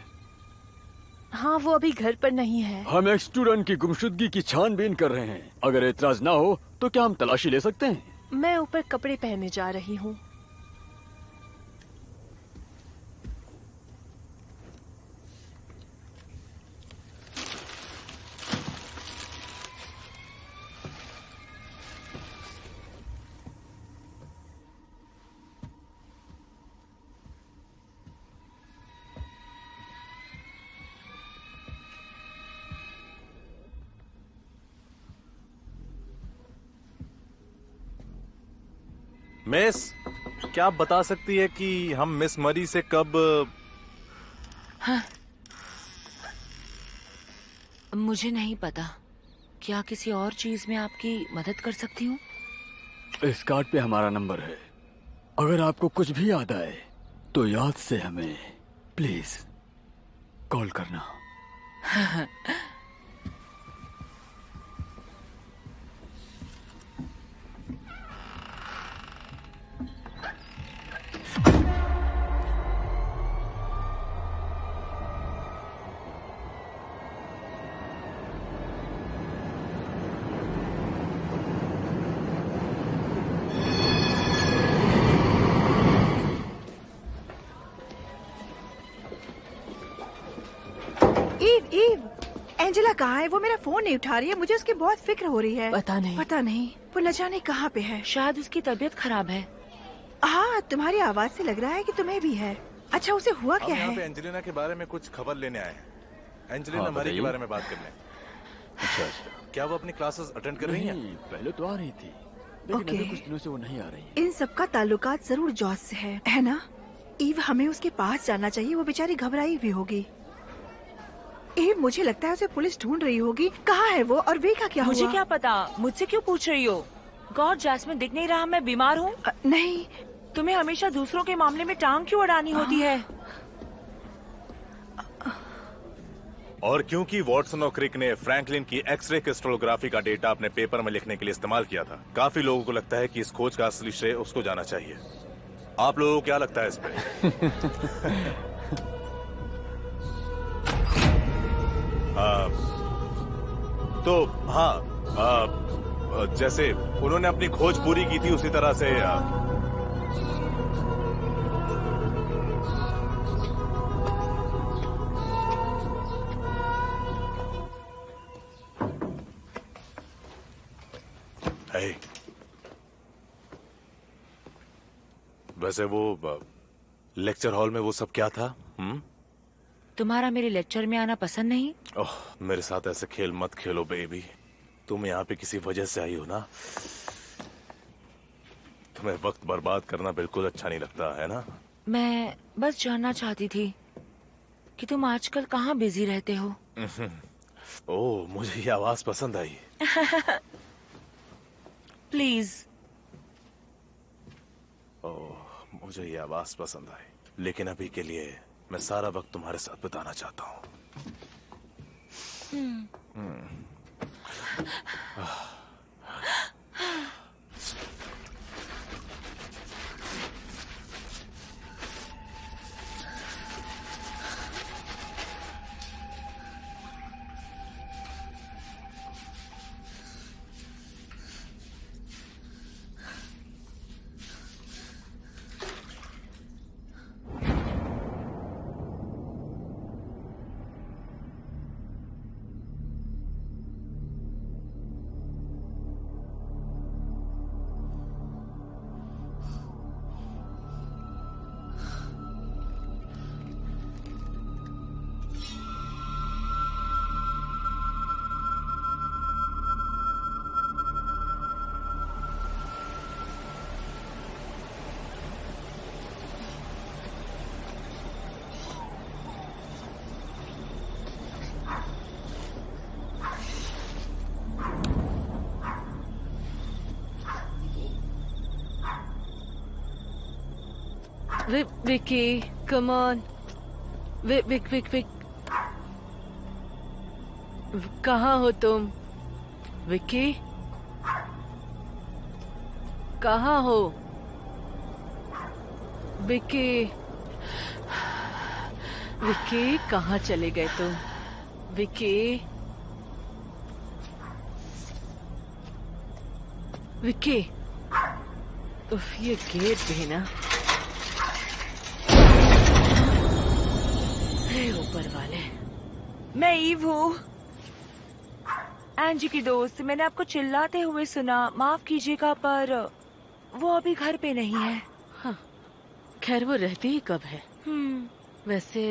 हाँ, वो अभी घर पर नहीं है। हम एक स्टूडेंट की गुमशुदगी की छानबीन कर रहे हैं। अगर एतराज ना हो तो क्या हम तलाशी ले सकते हैं? मैं ऊपर कपड़े पहनने जा रही हूँ। मिस, क्या आप बता सकती है कि हम मिस मरी से कब? हाँ। मुझे नहीं पता। क्या किसी और चीज में आपकी मदद कर सकती हूँ? इस कार्ड पे हमारा नंबर है। अगर आपको कुछ भी याद आए तो याद से हमें प्लीज कॉल करना। ईव, एंजेला कहाँ है? वो मेरा फोन नहीं उठा रही है। मुझे उसकी बहुत फिक्र हो रही है। पता नहीं वो न जाने कहाँ पे है। शायद उसकी तबीयत खराब है। हाँ, तुम्हारी आवाज से लग रहा है कि तुम्हें भी है। अच्छा, उसे हुआ क्या यहाँ है? पे एंजेलिना के बारे में कुछ खबर लेने आए हैं। एंजेलिना हाँ, मरी के बताइए। बारे में बात करने। अच्छा अच्छा। क्या वो अपनी क्लासेस अटेंड कर रही हैं? नहीं, पहले तो आ रही थी, लेकिन ओके। अभी कुछ दिनों से वो नहीं आ रही। इन सब का ताल्लुकात जरूर जॉर्ज से है ना? ईव, हमें उसके पास जाना चाहिए। वो बेचारी घबराई हुई होगी। ईव, मुझे लगता है उसे पुलिस ढूंढ रही होगी। कहाँ है वो और वे का क्या मुझे हुआ? क्या पता? मुझसे क्यों पूछ रही हो? गॉड, जैस्मिन दिख नहीं रहा मैं बीमार हूँ? नहीं। तुम्हें हमेशा दूसरों के मामले में टांग क्यों अड़ानी होती है? और क्योंकि वॉटसन और क्रिक ने फ्रैंकलिन की एक्सरे क्रिस्टलोग्राफी का डेटा अपने पेपर में लिखने के लिए इस्तेमाल किया था, काफी लोगों को लगता है कि इस खोज का असली श्रेय उसको जाना चाहिए। आप लोगों को क्या लगता है इस पे? तो हाँ, जैसे उन्होंने अपनी खोज पूरी की थी उसी तरह से है। वैसे वो लेक्चर हॉल में वो सब क्या था? तुम्हारा मेरे लेक्चर में आना पसंद नहीं? ओह, मेरे साथ ऐसे खेल मत खेलो बेबी। तुम यहाँ पे किसी वजह से आई हो ना। तुम्हें वक्त बर्बाद करना बिल्कुल अच्छा नहीं लगता है ना? मैं बस जानना चाहती थी कि तुम आजकल कहाँ बिजी रहते हो। ओह, मुझे ये आवाज पसंद आई। प्लीज। ओह, मुझे ये आवाज पसंद आई, लेकिन अभी के लिए मैं सारा वक्त तुम्हारे साथ बिताना चाहता हूँ। Vicky, come on. Vic. कहाँ हो तुम? विक्की? कहाँ हो? विक्की? विक्की, कहाँ चले गए तुम? विक्की? विक्की? उफ, ये गेट भी ना। ऊपर वाले। मैं ईव हूँ, एंजी की दोस्त। मैंने आपको चिल्लाते हुए सुना, माफ कीजिएगा, पर वो अभी घर पे नहीं है। हाँ, खैर वो रहती ही कब है? वैसे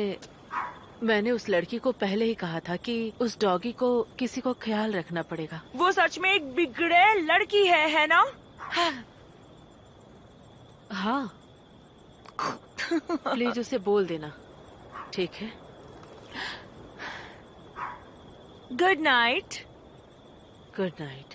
मैंने उस लड़की को पहले ही कहा था कि उस डॉगी को किसी को ख्याल रखना पड़ेगा। वो सच में एक बिगड़े लड़की है ना? हाँ। प्लीज उसे बोल देना, ठीक है? Good night. Good night.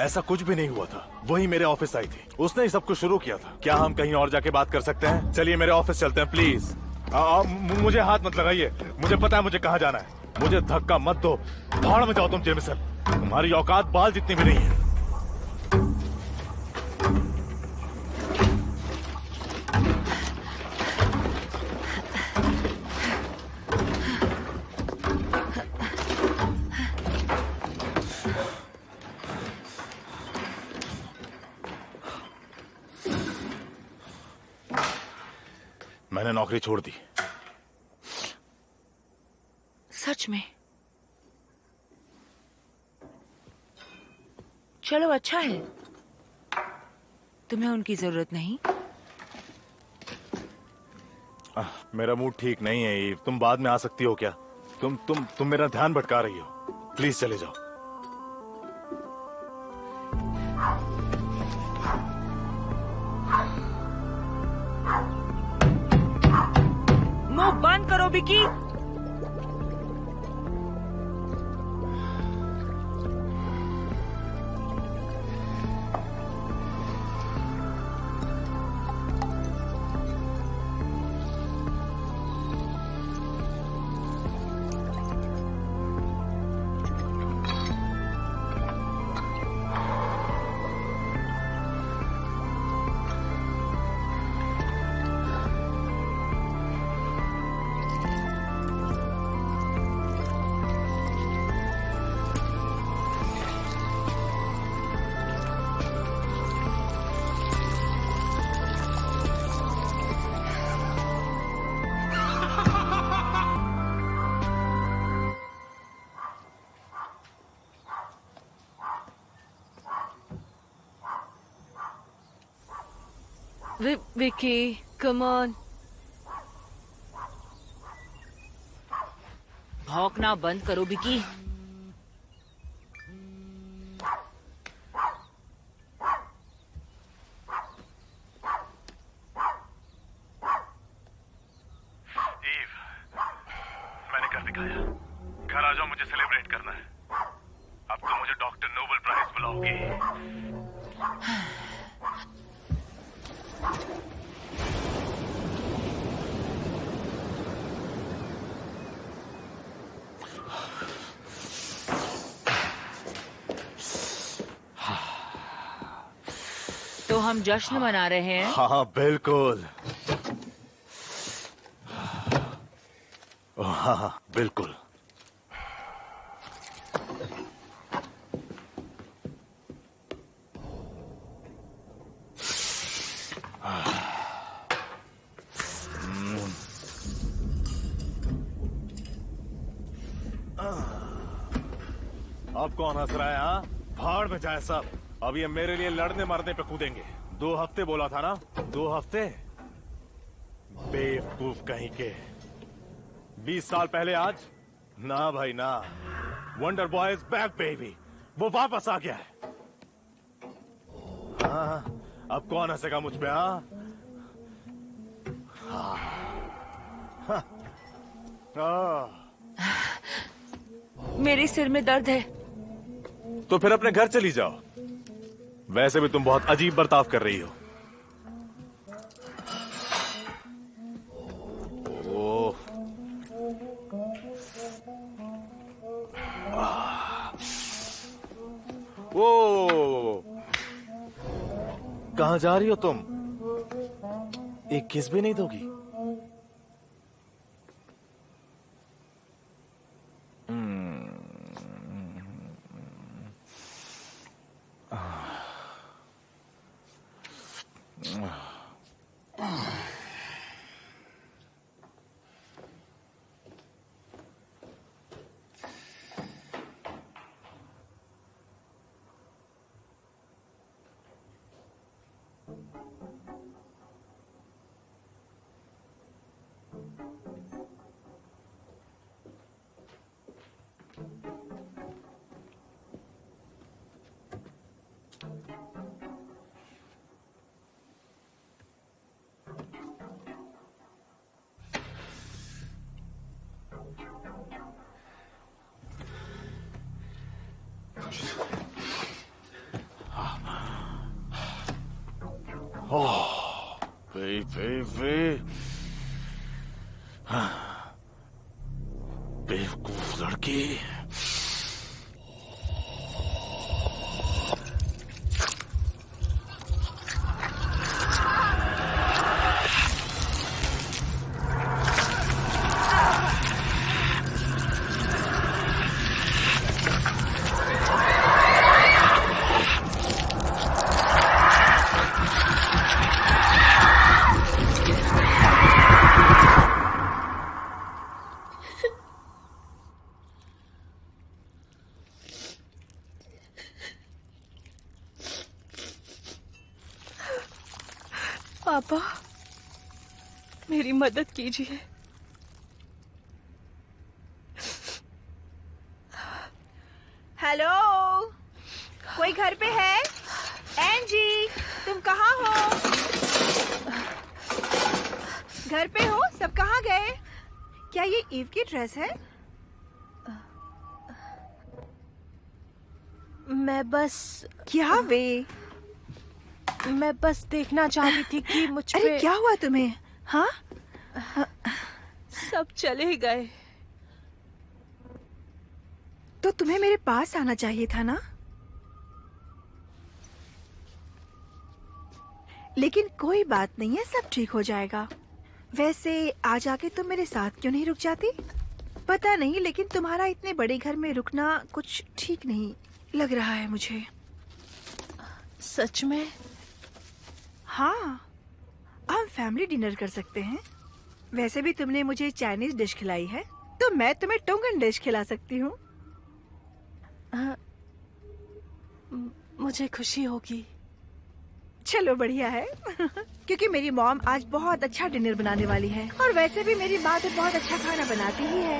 ऐसा कुछ भी नहीं हुआ था, वही मेरे ऑफिस आई थी, उसने ही सब कुछ शुरू किया था। क्या हम कहीं और जाके बात कर सकते हैं? चलिए मेरे ऑफिस चलते हैं प्लीज। मुझे हाथ मत लगाइए, मुझे पता है मुझे कहाँ जाना है। मुझे धक्का मत दो, भाड़ में जाओ तुम जेमिसन, तुम्हारी औकात बाल जितनी भी नहीं है। मैंने नौकरी छोड़ दी। सच में? चलो अच्छा है, तुम्हें उनकी जरूरत नहीं। मेरा मूड ठीक नहीं है ईव, तुम बाद में आ सकती हो क्या? तुम मेरा ध्यान भटका रही हो, प्लीज चले जाओ। मुंह बंद करो विकी। Vicky, come on. भौंकना बंद करो विकी। ईव, मैंने कर दिखाया। घर आ जाओ, मुझे सेलिब्रेट करना है। अब तो मुझे डॉक्टर नोबेल प्राइज बुलाओगी। तो हम जश्न मना रहे हैं। हाँ बिल्कुल। हाँ बिल्कुल। अब कौन हंस रहा है? हाँ, भाड़ में जाए सब। अब ये मेरे लिए लड़ने मरने पे कूदेंगे। 2 हफ्ते बोला था ना? 2 हफ्ते? बेवकूफ कहीं के। 20 साल पहले आज? ना भाई ना। Wonder boy is back baby. वो वापस आ गया है। हाँ, अब कौन हंसेगा मुझ पे? हाँ, हाँ, हाँ। मेरे सिर में दर्द है। तो फिर अपने घर चली जाओ। वैसे भी तुम बहुत अजीब बर्ताव कर रही हो। ओह, ओ, कहाँ जा रही हो तुम? एक किस भी नहीं दोगी? वे बेवकूफ लड़की। पापा, मेरी मदद कीजिए। हेलो, कोई घर पे है? एंजी, तुम कहाँ हो? घर पे हो? सब कहाँ गए? क्या ये ईव की ड्रेस है? मैं बस देखना चाहती थी कि मुझ पे। अरे क्या हुआ तुम्हें? हाँ? सब चले गए। तो तुम्हें मेरे पास आना चाहिए था ना? लेकिन कोई बात नहीं है, सब ठीक हो जाएगा। वैसे आज आके तुम मेरे साथ क्यों नहीं रुक जाती? पता नहीं, लेकिन तुम्हारा इतने बड़े घर में रुकना कुछ ठीक नहीं लग रहा है मुझे। सच में? हाँ, हम फैमिली डिनर कर सकते हैं। वैसे भी तुमने मुझे चाइनीज डिश खिलाई है, तो मैं तुम्हें टोंगन डिश खिला सकती हूँ। मुझे खुशी होगी। चलो बढ़िया है क्योंकि मेरी मॉम आज बहुत अच्छा डिनर बनाने वाली है और वैसे भी मेरी माँ तो बहुत अच्छा खाना बनाती ही है।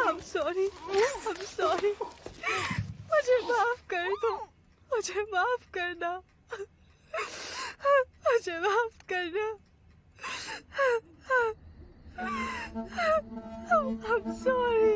I'm sorry. I'm sorry. मुझे माफ कर दो। मुझे माफ करना। मुझे माफ करना। I'm sorry.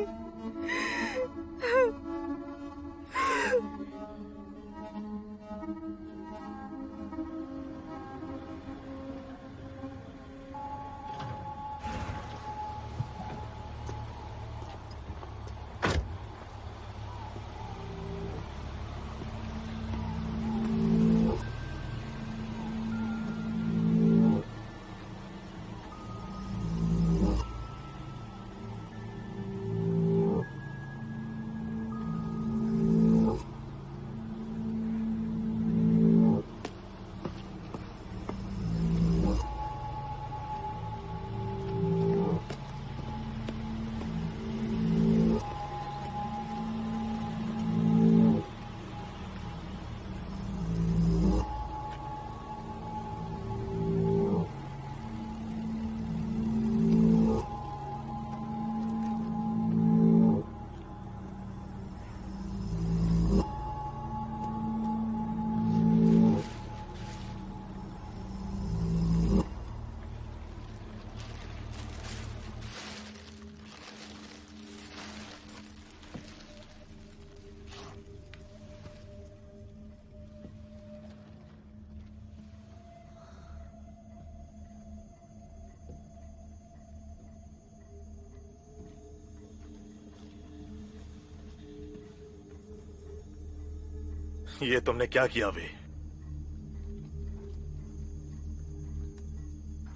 ये तुमने क्या किया वे?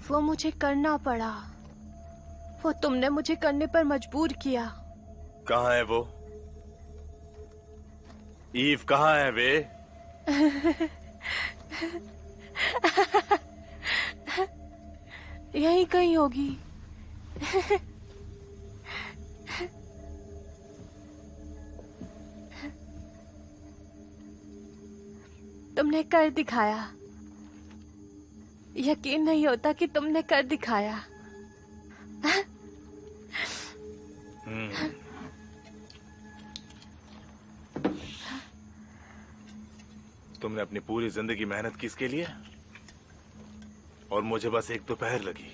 वो मुझे करना पड़ा। वो तुमने मुझे करने पर मजबूर किया। कहाँ है वो? ईव कहाँ है वे? यहीं कहीं होगी। तुमने कर दिखाया। यकीन नहीं होता कि तुमने कर दिखाया। तुमने अपनी पूरी जिंदगी मेहनत की इसके लिए और मुझे बस एक दोपहर लगी।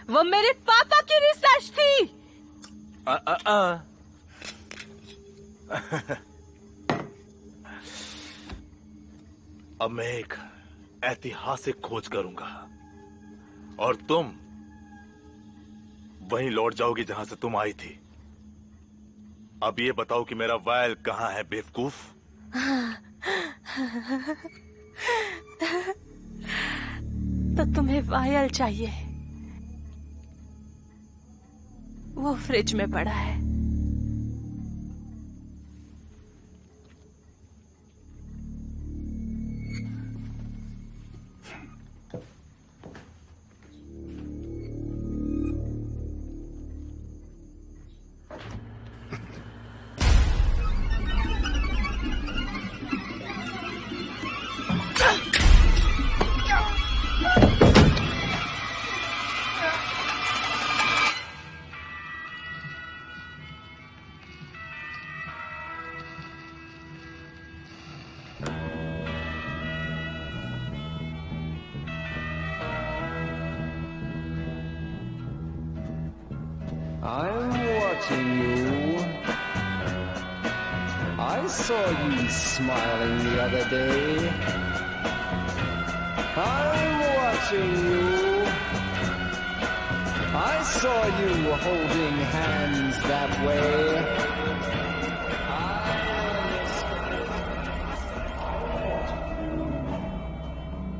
वो मेरे पापा की रिसर्च थी। अब मैं एक ऐतिहासिक खोज करूंगा और तुम वहीं लौट जाओगी जहां से तुम आई थी। अब ये बताओ कि मेरा वायल कहाँ है बेवकूफ? तो तुम्हें वायल चाहिए। वो फ्रिज में पड़ा है। I'm watching you. I saw you smiling the other day. I'm watching you. I saw you holding hands that way.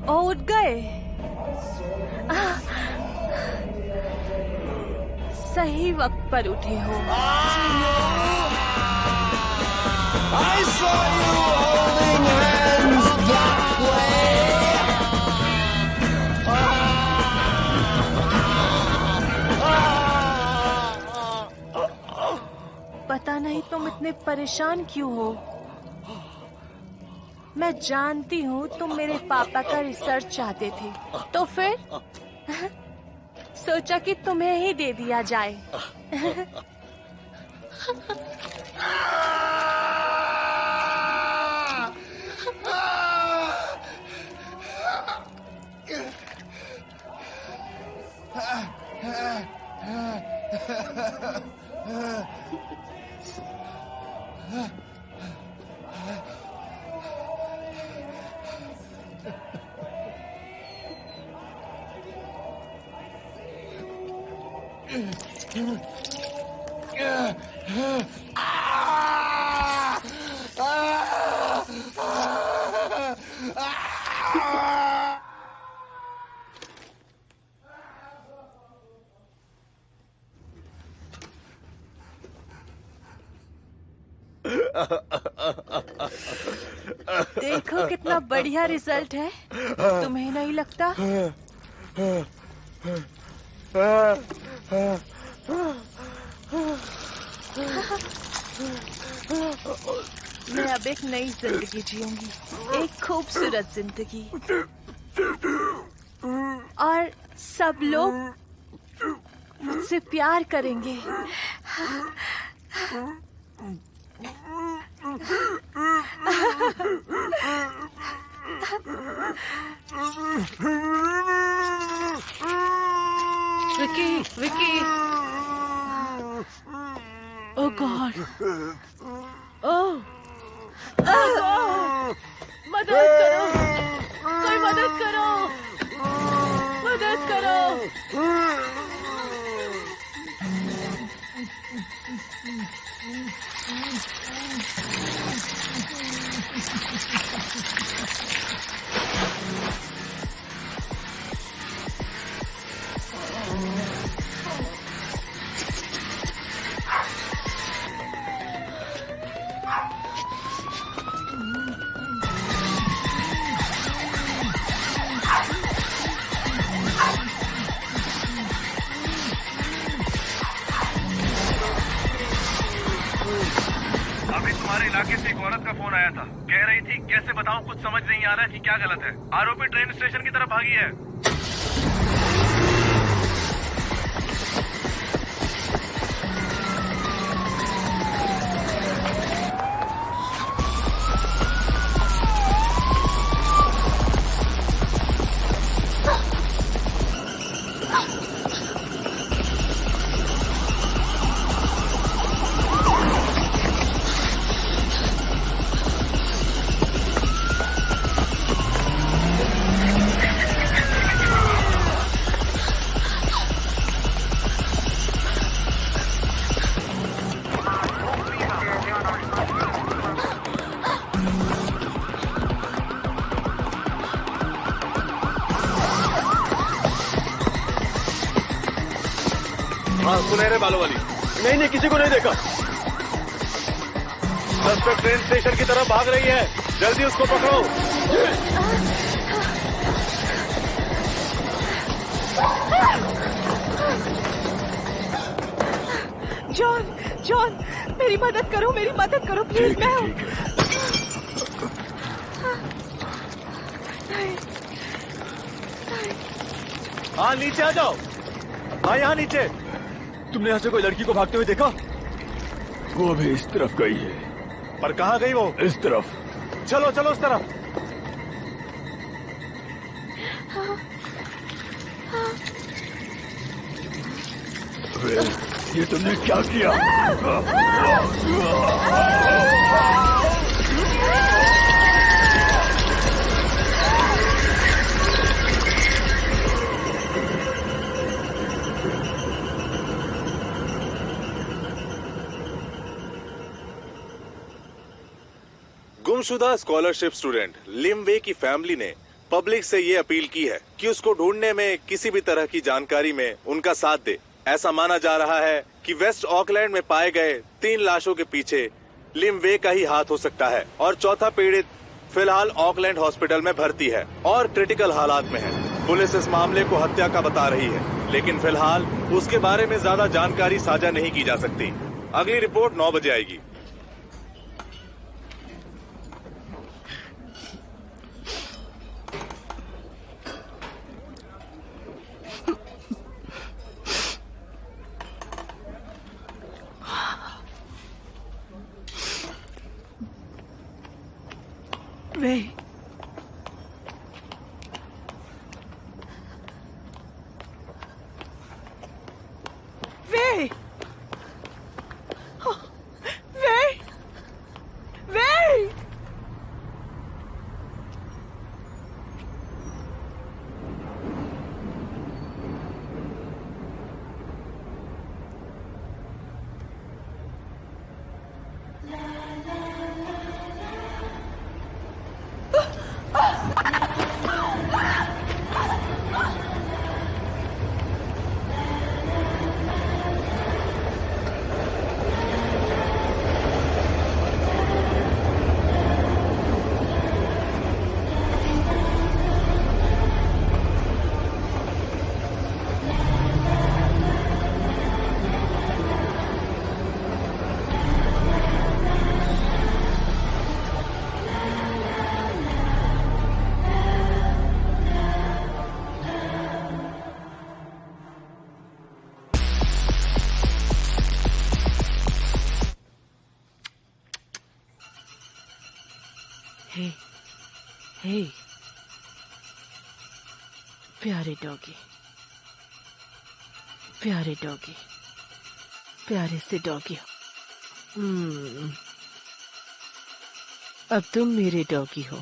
ओ उठ गए। सही वक्त पर उठे हो। I saw you holding moving hands that way. पता नहीं तुम इतने परेशान क्यों हो। मैं जानती हूँ तुम मेरे पापा का रिसर्च चाहते थे, तो फिर सोचा कि तुम्हें ही दे दिया जाए। देखो कितना बढ़िया रिजल्ट है, तुम्हें नहीं लगता? मैं अब एक नई जिंदगी जीऊंगी, एक खूबसूरत जिंदगी, और सब लोग मुझसे प्यार करेंगे। विकी, विकी, ओह गॉड, ओह, मदद करो, कोई मदद करो, मदद करो। हमारे इलाके से एक औरत का फोन आया था, कह रही थी कैसे बताऊं, कुछ समझ नहीं आ रहा कि क्या गलत है। आरोपी ट्रेन स्टेशन की तरफ भागी है। हाँ, सुनहरे बालों वाली। नहीं, किसी को नहीं देखा। सस्पेक्ट ट्रेन स्टेशन की तरफ भाग रही है, जल्दी उसको पकड़ो। जॉन, जॉन, मेरी मदद करो, मेरी मदद करो प्लीज। मैं हूँ। हाँ, नीचे आ जाओ। हाँ, यहाँ नीचे। तुमने यहाँ से कोई लड़की को भागते हुए देखा? वो अभी इस तरफ गई है। पर कहाँ गई वो? इस तरफ। चलो चलो उस तरफ। ये तुमने क्या किया? गुमशुदा स्कॉलरशिप स्टूडेंट लिम वे की फैमिली ने पब्लिक से ये अपील की है कि उसको ढूंढने में किसी भी तरह की जानकारी में उनका साथ दे। ऐसा माना जा रहा है कि वेस्ट ऑकलैंड में पाए गए 3 लाशों के पीछे लिम वे का ही हाथ हो सकता है और चौथा पीड़ित फिलहाल ऑकलैंड हॉस्पिटल में भर्ती है और क्रिटिकल हालात में है। पुलिस इस मामले को हत्या का बता रही है, लेकिन फिलहाल उसके बारे में ज्यादा जानकारी साझा नहीं की जा सकती। अगली रिपोर्ट 9 बजे आएगी। वे वे वे वे हे हे प्यारे डॉगी, प्यारे डॉगी, प्यारे से डॉगी हो। अब तुम मेरे डॉगी हो।